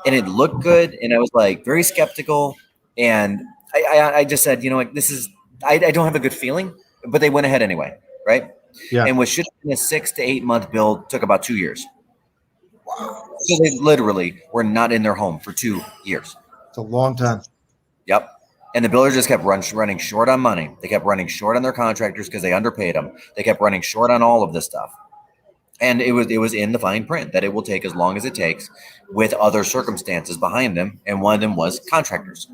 and it looked good, and I was like very skeptical, and I just said, you know, like this is, I don't have a good feeling, but they went ahead anyway, right? Yeah. And what should have been a 6 to 8 month build took about 2 years. So they literally were not in their home for 2 years. It's a long time. Yep. And the builders just kept running short on money. They kept running short on their contractors because they underpaid them. They kept running short on all of this stuff. And it was in the fine print that it will take as long as it takes with other circumstances behind them. And one of them was contractors,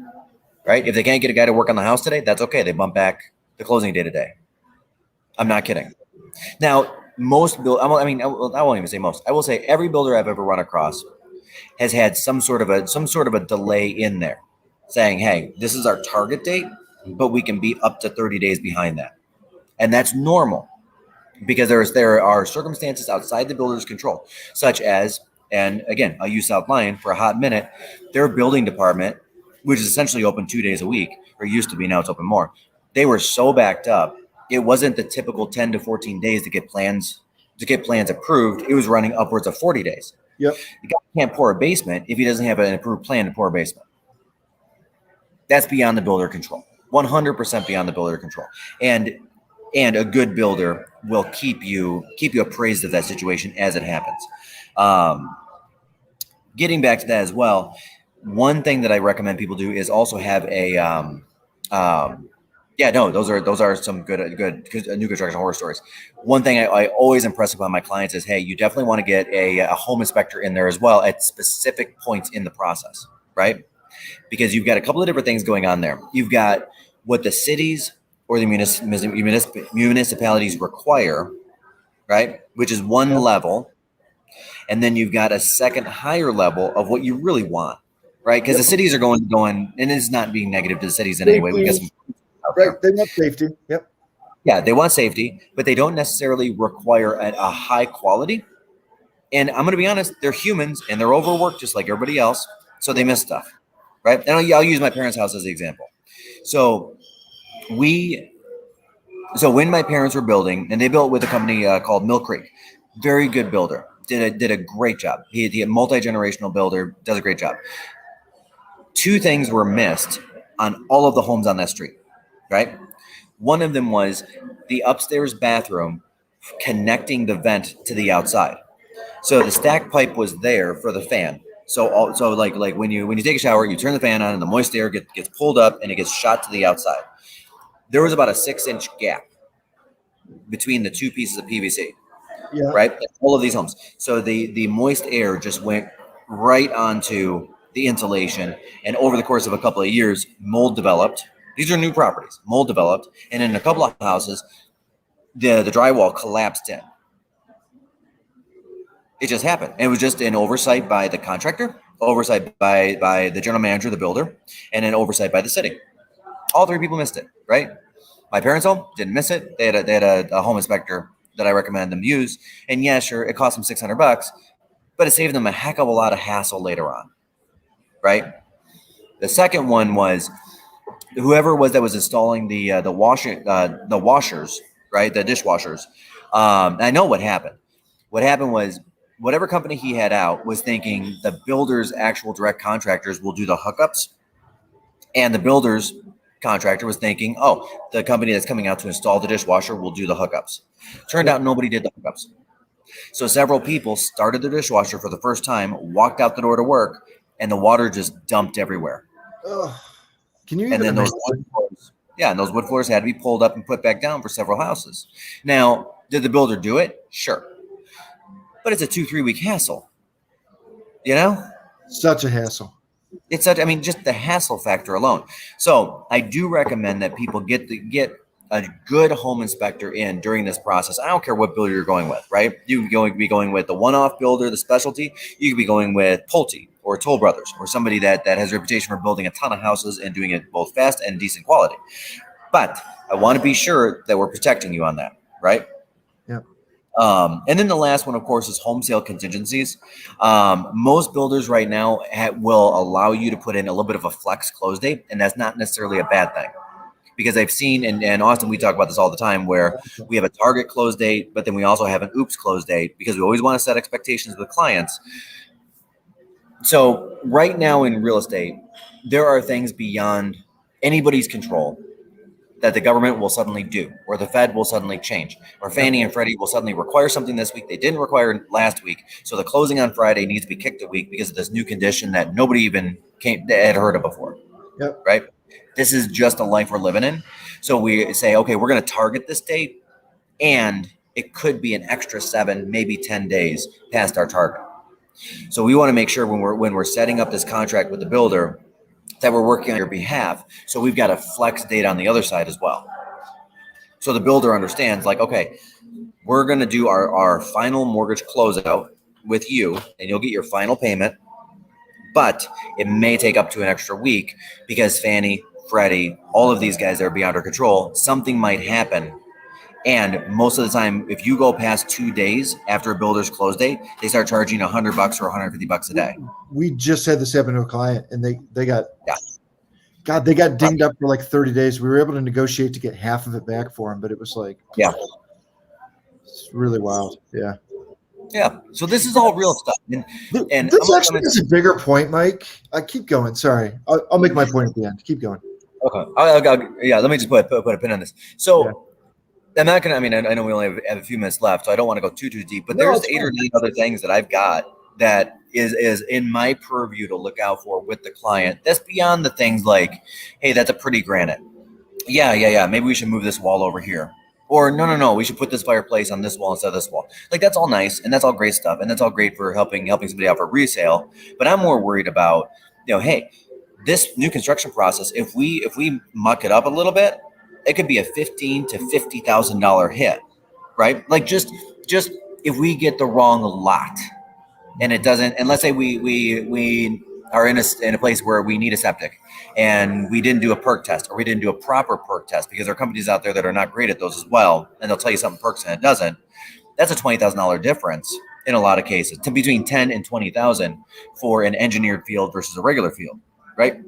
right? If they can't get a guy to work on the house today, that's okay. They bump back the closing day today. I'm not kidding. Now, most I won't even say most. I will say every builder I've ever run across has had some sort of a delay in there, saying, hey, this is our target date, but we can be up to 30 days behind that. And that's normal because there are circumstances outside the builder's control, such as, and again, I'll use South Lyon for a hot minute, their building department, which is essentially open 2 days a week, or used to be, now it's open more. They were so backed up. It wasn't the typical 10 to 14 days to get plans approved. It was running upwards of 40 days. Yep. The guy can't pour a basement if he doesn't have an approved plan to pour a basement. That's beyond the builder control, 100% beyond the builder control. And a good builder will keep you appraised of that situation as it happens. Getting back to that as well, one thing that I recommend people do is also have a those are some good new construction horror stories. One thing I always impress upon my clients is, hey, you definitely want to get a home inspector in there as well at specific points in the process, right? Because you've got a couple of different things going on there. You've got what the cities or the municipalities require, right? Which is one level. And then you've got a second higher level of what you really want, right? Because the cities are going, and it's not being negative to the cities in any way. We get some right. They want safety. Yep. Yeah, they want safety, but they don't necessarily require a high quality. And I'm going to be honest, they're humans and they're overworked just like everybody else. So they miss stuff, right? And I'll use my parents' house as the example. So when my parents were building, and they built with a company called Mill Creek, very good builder, did a great job. He a multi-generational builder, does a great job. 2 things were missed on all of the homes on that street, right? One of them was the upstairs bathroom connecting the vent to the outside. So the stack pipe was there for the fan. So like when you take a shower, you turn the fan on and the moist air gets pulled up and it gets shot to the outside. There was about a 6-inch gap between the 2 pieces of PVC, right? All of these homes. So the moist air just went right onto the insulation, and over the course of a couple of years, mold developed. These are new properties. Mold developed, and in a couple of houses, the drywall collapsed in. It just happened. And it was just an oversight by the contractor, oversight by the general manager, the builder, and an oversight by the city. All 3 people missed it, right? My parents' home didn't miss it. They had a home inspector that I recommend them use. And yeah, sure, it cost them $600, but it saved them a heck of a lot of hassle later on, right? The second one was whoever was that was installing the washers, right? The dishwashers. I know what happened. What happened was whatever company he had out was thinking the builder's actual direct contractors will do the hookups, and the builder's contractor was thinking, oh, the company that's coming out to install the dishwasher will do the hookups. Turned out nobody did the hookups. So several people started the dishwasher for the first time, walked out the door to work, and the water just dumped everywhere. Can you? And then those wood floors had to be pulled up and put back down for several houses. Now, did the builder do it? Sure. But it's a 2-3 week hassle. You know, Such a hassle. it's such. I mean, just the hassle factor alone. So I do recommend that people get a good home inspector in during this process. I don't care what builder you're going with, right? You could be going with the one-off builder, the specialty. You could be going with Pulte or Toll Brothers or somebody that has a reputation for building a ton of houses and doing it both fast and decent quality. But I want to be sure that we're protecting you on that, right? Yeah. And then the last one, of course, is home sale contingencies. Most builders right now will allow you to put in a little bit of a flex close date, and that's not necessarily a bad thing. Because I've seen, and Austin, we talk about this all the time, where we have a target close date, but then we also have an oops close date because we always want to set expectations with clients. So right now in real estate, there are things beyond anybody's control that the government will suddenly do, or the Fed will suddenly change, or Fannie and Freddie will suddenly require something this week they didn't require last week. So the closing on Friday needs to be kicked a week because of this new condition that nobody even had heard of before. Yep. Right? This is just a life we're living in. So we say, okay, we're going to target this date, and it could be an extra 7, maybe 10 days past our target. So we want to make sure when we're setting up this contract with the builder that we're working on your behalf. So we've got a flex date on the other side as well. So the builder understands, like, okay, we're going to do our final mortgage closeout with you, and you'll get your final payment, but it may take up to an extra week because Fannie, Freddie, all of these guys that are beyond our control, something might happen. And most of the time, if you go past 2 days after a builder's close date, they start charging $100 or $150 a day. We just had this happen to a client, and they got, Yeah. God, they got dinged up for like 30 days. We were able to negotiate to get half of it back for them, but it was like, yeah, it's really wild. Yeah. Yeah. So this is all real stuff. And this actually is a bigger point, Mike. I keep going. Sorry. I'll make my point at the end. Keep going. Okay. Yeah. Let me just put a pin on this. So yeah. I'm not going to, I mean, I know we only have a few minutes left, so I don't want to go too deep, but there's 8 or 9 other things that I've got that is in my purview to look out for with the client. That's beyond the things like, hey, that's a pretty granite. Yeah. Maybe we should move this wall over here. Or no, we should put this fireplace on this wall instead of this wall. Like, that's all nice, and that's all great stuff, and that's all great for helping somebody out for resale. But I'm more worried about, hey, this new construction process, if we muck it up a little bit, it could be a $15,000 to $50,000 hit, right? Like, just if we get the wrong lot, and it doesn't, and let's say we are in a place where we need a septic, and we didn't do a perk test, or we didn't do a proper perk test, because there are companies out there that are not great at those as well, and they'll tell you something perks and it doesn't. That's a $20,000 difference in a lot of cases, to between $10,000 and $20,000 for an engineered field versus a regular field, right?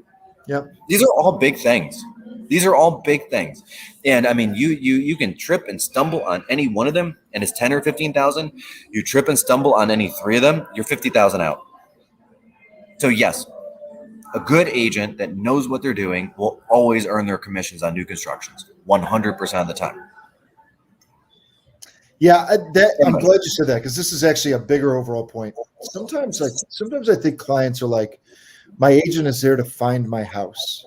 Yep. These are all big things. These are all big things. And I mean, you can trip and stumble on any one of them, and it's 10 or 15,000. You trip and stumble on any 3 of them, you're 50,000 out. So yes, a good agent that knows what they're doing will always earn their commissions on new constructions 100% of the time. Yeah, I'm glad you said that, because this is actually a bigger overall point. Sometimes I think clients are like, my agent is there to find my house,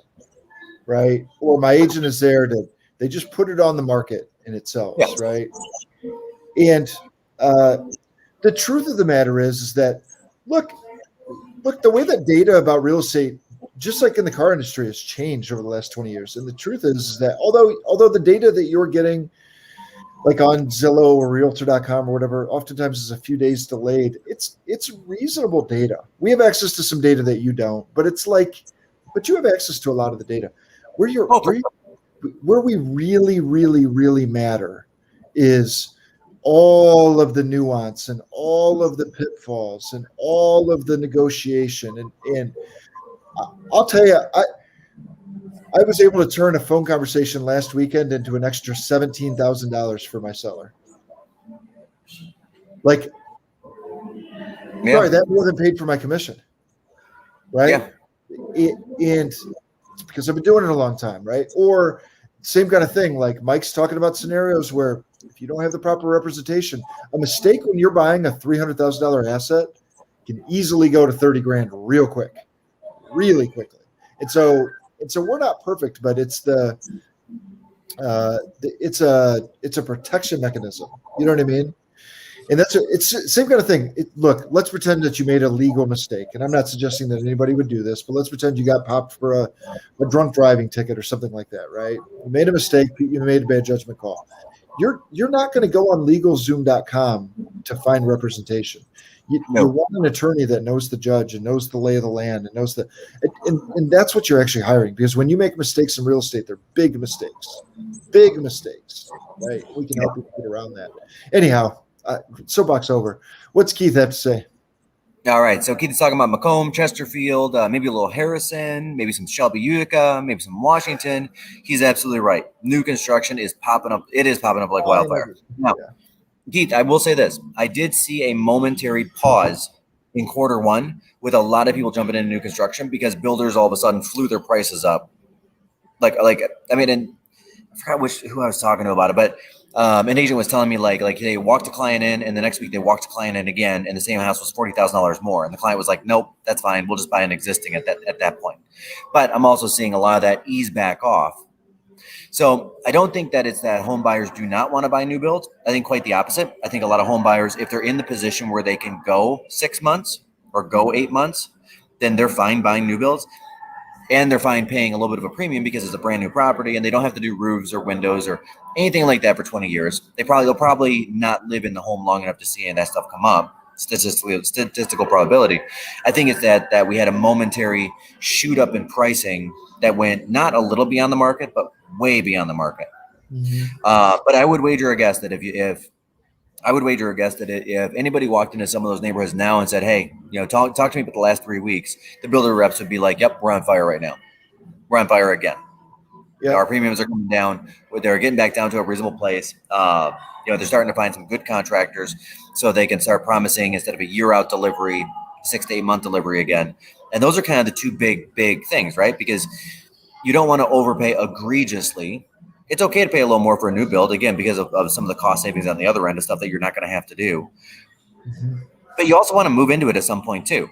right? Or my agent is there they just put it on the market and it sells, yeah. Right? And the truth of the matter is that, look, the way that data about real estate, just like in the car industry, has changed over the last 20 years. And the truth is that although the data that you're getting, like on Zillow or Realtor.com or whatever, oftentimes is a few days delayed, it's reasonable data. We have access to some data that you don't, but you have access to a lot of the data. Where we really, really, really matter is all of the nuance and all of the pitfalls and all of the negotiation. And I'll tell you, I was able to turn a phone conversation last weekend into an extra $17,000 for my seller. Like, yeah. Sorry, that more than paid for my commission, right? Yeah. And it's because I've been doing it a long time, right? Or same kind of thing, like Mike's talking about scenarios where if you don't have the proper representation, a mistake when you're buying a $300,000 asset can easily go to 30 grand really quickly. And so we're not perfect, but it's a protection mechanism. You know what I mean? And it's the same kind of thing. Look, let's pretend that you made a legal mistake, and I'm not suggesting that anybody would do this, but let's pretend you got popped for a drunk driving ticket or something like that, right? You made a mistake, you made a bad judgment call. You're not going to go on LegalZoom.com to find representation. You want an attorney that knows the judge and knows the lay of the land and knows and that's what you're actually hiring, because when you make mistakes in real estate, they're big mistakes, right? We can help you get around that. Anyhow. Soapbox over. What's Keith have to say? All right. So Keith is talking about Macomb, Chesterfield, maybe a little Harrison, maybe some Shelby, Utica, maybe some Washington. He's absolutely right. New construction is popping up. It is popping up like wildfire. Now, Keith, I will say this. I did see a momentary pause in Q1 with a lot of people jumping into new construction because builders all of a sudden flew their prices up. And I forgot who I was talking to about it, but an agent was telling me like they walked a client in, and the next week they walked a client in again, and the same house was $40,000 more, and the client was like, "Nope, that's fine. We'll just buy an existing at that point." But I'm also seeing a lot of that ease back off. So I don't think that it's that home buyers do not want to buy new builds. I think quite the opposite. I think a lot of home buyers, if they're in the position where they can go 6 months or go 8 months, then they're fine buying new builds. And they're fine paying a little bit of a premium because it's a brand new property and they don't have to do roofs or windows or anything like that for 20 years. They'll probably not live in the home long enough to see any of that stuff come up. Statistical probability. I think it's that we had a momentary shoot up in pricing that went not a little beyond the market, but way beyond the market. Mm-hmm. But I would wager a guess that if anybody walked into some of those neighborhoods now and said, "Hey, talk to me about the last 3 weeks," the builder reps would be like, "Yep, we're on fire right now. We're on fire again. Yep. Our premiums are coming down. They're getting back down to a reasonable place. They're starting to find some good contractors so they can start promising, instead of a year out delivery, 6 to 8 month delivery again." And those are kind of the two big things, right? Because you don't want to overpay egregiously. It's okay to pay a little more for a new build, again, because of some of the cost savings on the other end of stuff that you're not going to have to do. Mm-hmm. But you also want to move into it at some point too.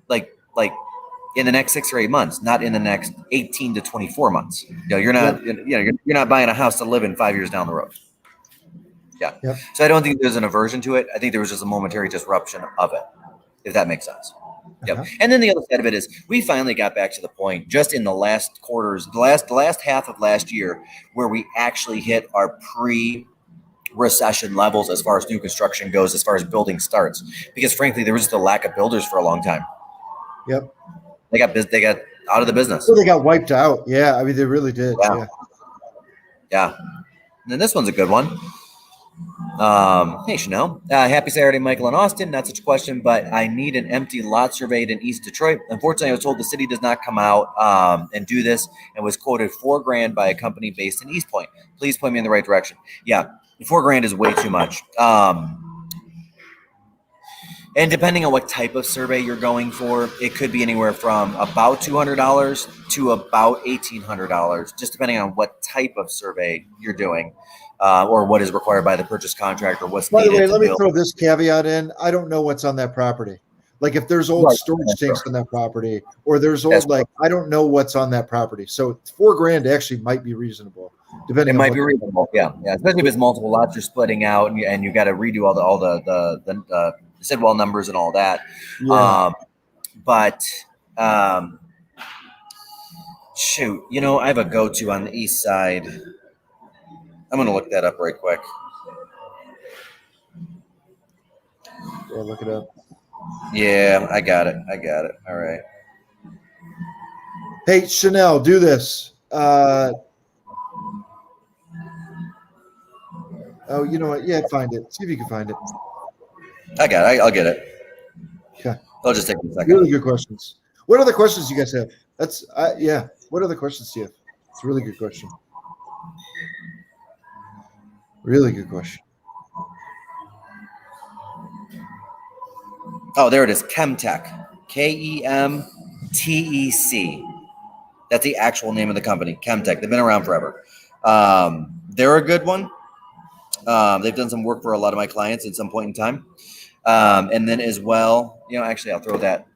Like in the next 6 or 8 months, not in the next 18 to 24 months. You're not buying a house to live in 5 years down the road. Yeah. Yep. So I don't think there's an aversion to it. I think there was just a momentary disruption of it, if that makes sense. Yep. Uh-huh. And then the other side of it is we finally got back to the point just in the last quarters, the last half of last year, where we actually hit our pre-recession levels as far as new construction goes, as far as building starts. Because frankly, there was just a lack of builders for a long time. Yep. They got out of the business. Well, they got wiped out. Yeah, I mean, they really did. Yeah. And then this one's a good one. Hey, Chanel. Happy Saturday, Michael and Austin. Not such a question, but I need an empty lot surveyed in East Detroit. Unfortunately, I was told the city does not come out and do this, and was quoted $4,000 by a company based in East Point. Please point me in the right direction. Yeah, $4,000 is way too much. And depending on what type of survey you're going for, it could be anywhere from about $200 to about $1,800, just depending on what type of survey you're doing. Or what is required by the purchase contract, or what's needed. By the way, let me throw this caveat in. I don't know what's on that property. Like if there's old storage tanks on that property, or there's old, I don't know what's on that property. So $4,000 actually might be reasonable. Depending it might be reasonable. Yeah. Especially if it's multiple lots you're splitting out, and you got to redo all the sidewall numbers and all that. Yeah. Shoot, I have a go-to on the east side. I'm going to look that up right quick. Yeah, look it up. Yeah, I got it. All right. Hey, Chanel, do this. Oh, you know what? Yeah, find it. See if you can find it. I got it. I'll get it. Okay. I'll just take a second. Really good questions. What other questions you guys have? What other questions do you have? It's a really good question. Really good question. Oh, there it is. Chemtech. Kemtec. That's the actual name of the company. Chemtech. They've been around forever. They're a good one. They've done some work for a lot of my clients at some point in time. And then as well, actually, I'll throw that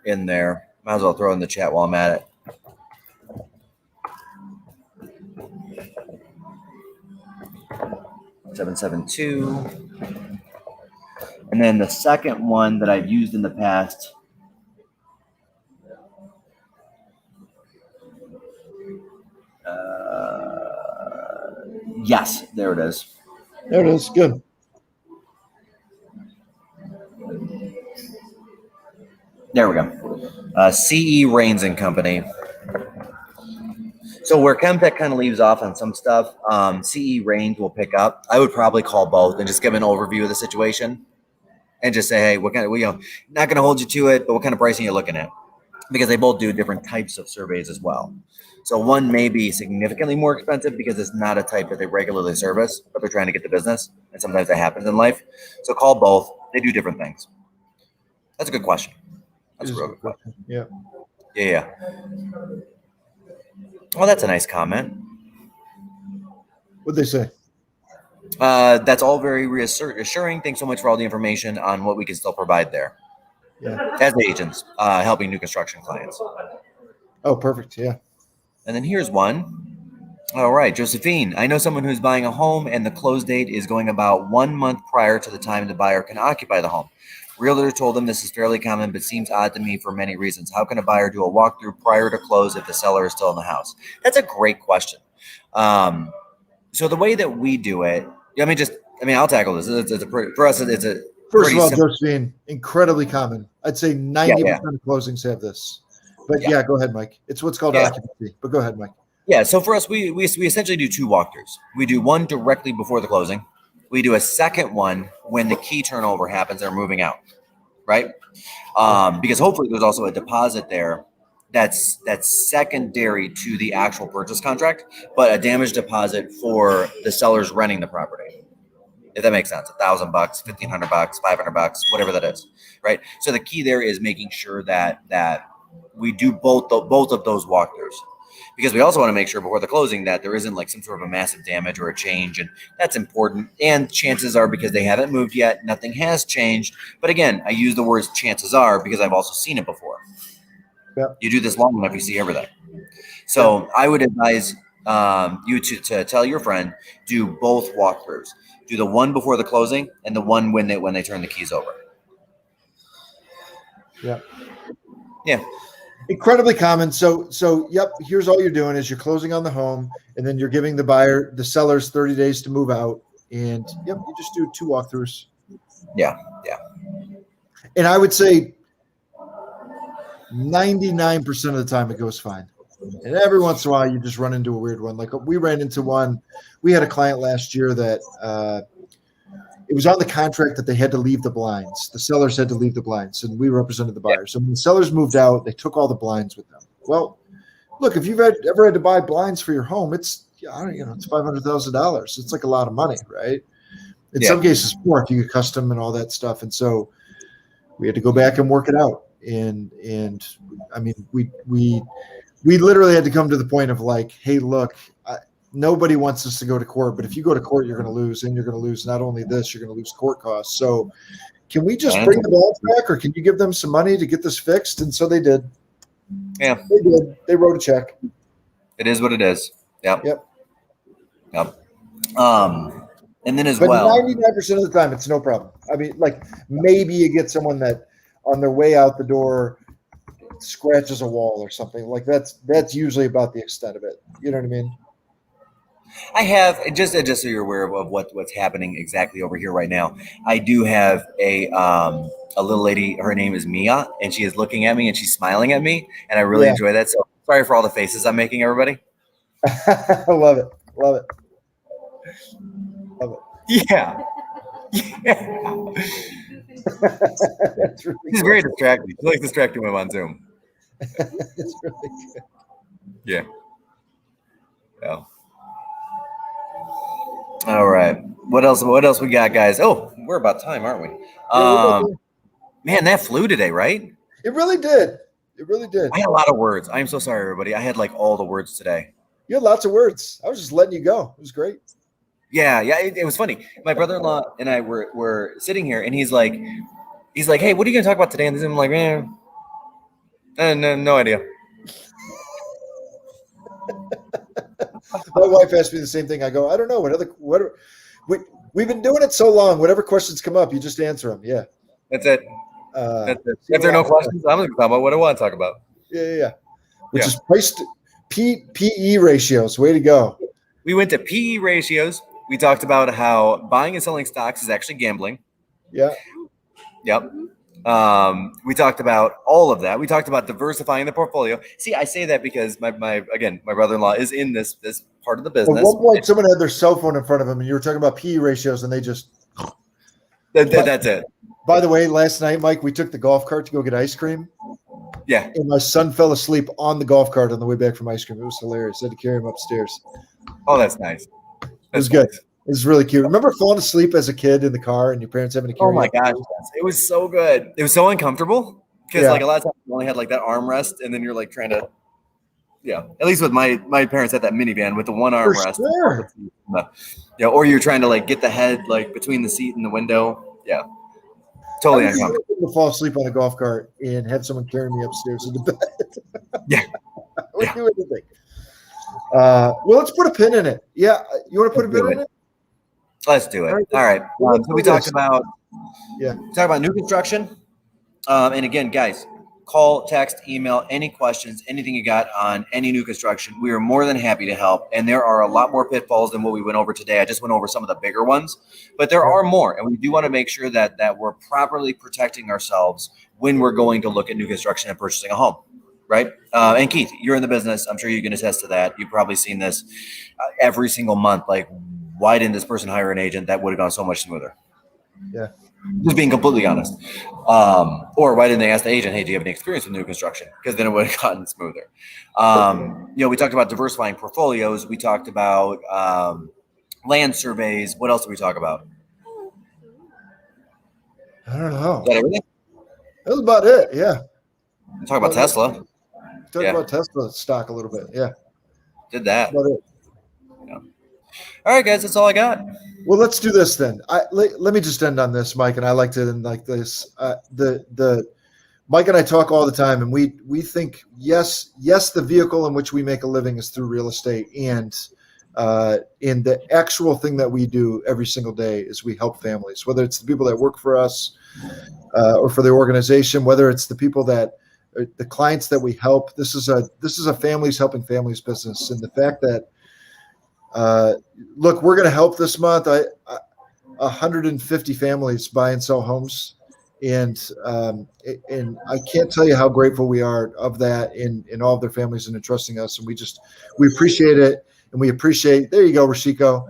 in there. Might as well throw it in the chat while I'm at it. 772. And then the second one that I've used in the past. Yes, there it is. There it is. Good. There we go. CE Rains and Company. So where Chemtech kind of leaves off on some stuff, CE Range will pick up. I would probably call both and just give an overview of the situation and just say, hey, what kind of, not going to hold you to it, but what kind of pricing you're looking at? Because they both do different types of surveys as well. So one may be significantly more expensive because it's not a type that they regularly service, but they're trying to get the business. And sometimes that happens in life. So call both. They do different things. That's a good question. That's a real good question. Yeah. Yeah. Well, that's a nice comment. What'd they say? That's all very reassuring. Thanks so much for all the information on what we can still provide there. Yeah. As agents, helping new construction clients. Oh, perfect. Yeah. And then here's one. All right, Josephine. I know someone who's buying a home and the close date is going about 1 month prior to the time the buyer can occupy the home. Realtor told them this is fairly common, but seems odd to me for many reasons. How can a buyer do a walkthrough prior to close if the seller is still in the house? That's a great question. So the way that we do it, I'll tackle this. For us, it's a First of all, simple. Josephine, incredibly common. I'd say 90% of closings have this. But yeah, go ahead, Mike. It's what's called occupancy. But go ahead, Mike. Yeah, so for us, we essentially do 2 walkthroughs. We do one directly before the closing. We do a second one when the key turnover happens and they're moving out, right? Because hopefully there's also a deposit there that's secondary to the actual purchase contract, but a damage deposit for the sellers renting the property. If that makes sense, $1,000, $1,500, $500, whatever that is, right? So the key there is making sure that we do both of those walkthroughs, because we also want to make sure before the closing that there isn't like some sort of a massive damage or a change, and that's important. And chances are, because they haven't moved yet, nothing has changed. But again, I use the words chances are because I've also seen it before. Yep. You do this long enough, you see everything. So I would advise you to tell your friend, do both walkthroughs. Do the one before the closing and the one when they turn the keys over. Yeah. Yeah. Incredibly common. So yep, here's all you're doing is you're closing on the home and then you're giving the sellers 30 days to move out. And yep, you just do 2 walkthroughs. Yeah. And I would say 99% of the time it goes fine. And every once in a while you just run into a weird one. Like we ran into one. We had a client last year that it was on the contract that they had to leave the blinds. The sellers had to leave the blinds, and we represented the buyers. So when the sellers moved out, they took all the blinds with them. Well, look, if you've ever had to buy blinds for your home, it's it's $500,000. It's like a lot of money, right? In some cases, more if you get custom and all that stuff. And so we had to go back and work it out. And I mean, we literally had to come to the point of like, hey, look, nobody wants us to go to court, but if you go to court, you're going to lose, and you're going to lose not only this, you're going to lose court costs. So can we just bring the balls back, or can you give them some money to get this fixed? And so they did. Yeah. They did. They wrote a check. It is what it is. Yep. And then but well, 99% of the time, it's no problem. I mean, like maybe you get someone that on their way out the door scratches a wall or something. Like that's usually about the extent of it. You know what I mean? I have just so you're aware of what's happening exactly over here right now. I do have a little lady. Her name is Mia, and she is looking at me and she's smiling at me, and I really enjoy that. So sorry for all the faces I'm making, everybody. I love it. Love it. Love it. Yeah. That's really She's very distracting. She likes distracting when I'm on Zoom. It's really good. Yeah. All right. What else we got, guys? Oh, we're about time, aren't we? Man, that flew today, right? It really did. It really did. I had a lot of words. I'm so sorry, everybody. I had like all the words today. You had lots of words. I was just letting you go. It was great. Yeah. It was funny. My brother-in-law and I were sitting here, and he's like, hey, what are you gonna talk about today? And I'm like, no idea. My wife asked me the same thing. I go, I don't know. We've been doing it so long. Whatever questions come up, you just answer them. Yeah. That's it. That's it. If there are no questions, I'm going to talk about what I want to talk about. Yeah. Which is PE ratios. Way to go. We went to PE ratios. We talked about how buying and selling stocks is actually gambling. Yeah. Yep. We talked about all of that. We talked about diversifying the portfolio. See, I say that because my brother-in-law is in this part of the business. At one point, someone had their cell phone in front of them, and you were talking about PE ratios, and they just. That's it. By the way, last night, Mike, we took the golf cart to go get ice cream. Yeah. And my son fell asleep on the golf cart on the way back from ice cream. It was hilarious. I had to carry him upstairs. Oh, that's nice. It was good. It was really cute. Remember falling asleep as a kid in the car and your parents having to carry you? Oh my gosh. It was so good. It was so uncomfortable because like a lot of times you only had like that armrest and then you're like trying to, at least with my parents had that minivan with the one armrest. Sure. Or you're trying to like get the head like between the seat and the window. Yeah. Totally uncomfortable. To fall asleep on a golf cart and have someone carry me upstairs in the bed. Yeah. I would do anything. Well, let's put a pin in it. Yeah. You want to put a pin in it? Let's do it. All right. So we talked about new construction. And again, guys, call, text, email, any questions, anything you got on any new construction. We are more than happy to help. And there are a lot more pitfalls than what we went over today. I just went over some of the bigger ones, but there are more. And we do want to make sure that we're properly protecting ourselves when we're going to look at new construction and purchasing a home. Right. And Keith, you're in the business. I'm sure you can attest to that. You've probably seen this every single month. Like, why didn't this person hire an agent? That would have gone so much smoother. Yeah. Just being completely honest. Or why didn't they ask the agent, hey, do you have any experience with new construction? Because then it would have gotten smoother. We talked about diversifying portfolios. We talked about land surveys. What else did we talk about? I don't know. Is that everything? That was about it. Yeah. We talked about Tesla. Talk about Tesla stock a little bit. Yeah. Did that. That's about it. All right, guys, that's all I got. Well, let's do this then. Let me just end on this, Mike, and I like to end like this. The Mike and I talk all the time, and we think yes, the vehicle in which we make a living is through real estate, and in the actual thing that we do every single day is we help families, whether it's the people that work for us or for the organization, whether it's the people that the clients that we help. This is a families helping families business, and the fact that look, we're going to help this month. 150 families buy and sell homes, and I can't tell you how grateful we are of that in all of their families and entrusting us. And we appreciate it, and we appreciate. There you go, Rashiko.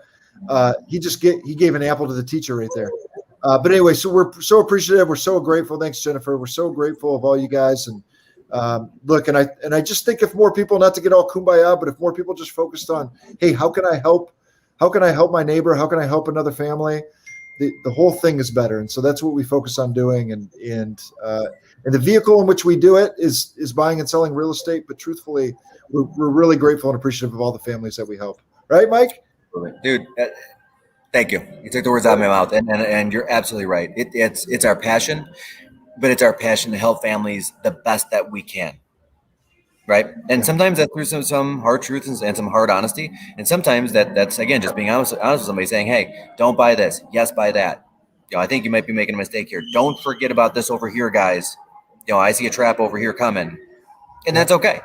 He gave an apple to the teacher right there. But anyway, so we're so appreciative. We're so grateful. Thanks, Jennifer. We're so grateful of all you guys. And look, and I just think if more people, not to get all kumbaya, but if more people just focused on, hey, how can I help? How can I help my neighbor? How can I help another family? The whole thing is better. And so that's what we focus on doing. And the vehicle in which we do it is buying and selling real estate. But truthfully, we're really grateful and appreciative of all the families that we help. Right, Mike? Dude, thank you. You took the words out of my mouth, and you're absolutely right. It's our passion, but it's our passion to help families the best that we can. Right. And sometimes that's through some hard truths and some hard honesty. And sometimes that's, again, just being honest with somebody, saying, hey, don't buy this. Yes, buy that. I think you might be making a mistake here. Don't forget about this over here, guys. I see a trap over here coming. And that's okay.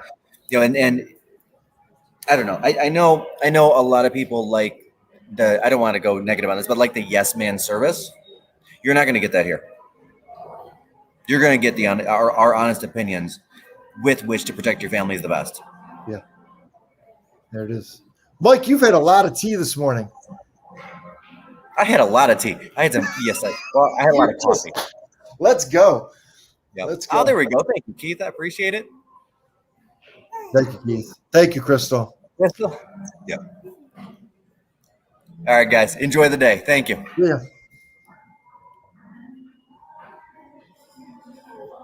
And I don't know. I know a lot of people like I don't want to go negative on this, but like the yes man service. You're not going to get that here. You're going to get our honest opinions with which to protect your family is the best. Yeah. There it is. Mike, you've had a lot of tea this morning. I had a lot of tea. I had some, I had a lot of coffee. Let's go. Yep. Let's go. Oh, there we go. Thank you, Keith. I appreciate it. Thank you, Keith. Thank you, Crystal. Crystal. Yeah. All right, guys. Enjoy the day. Thank you. Yeah.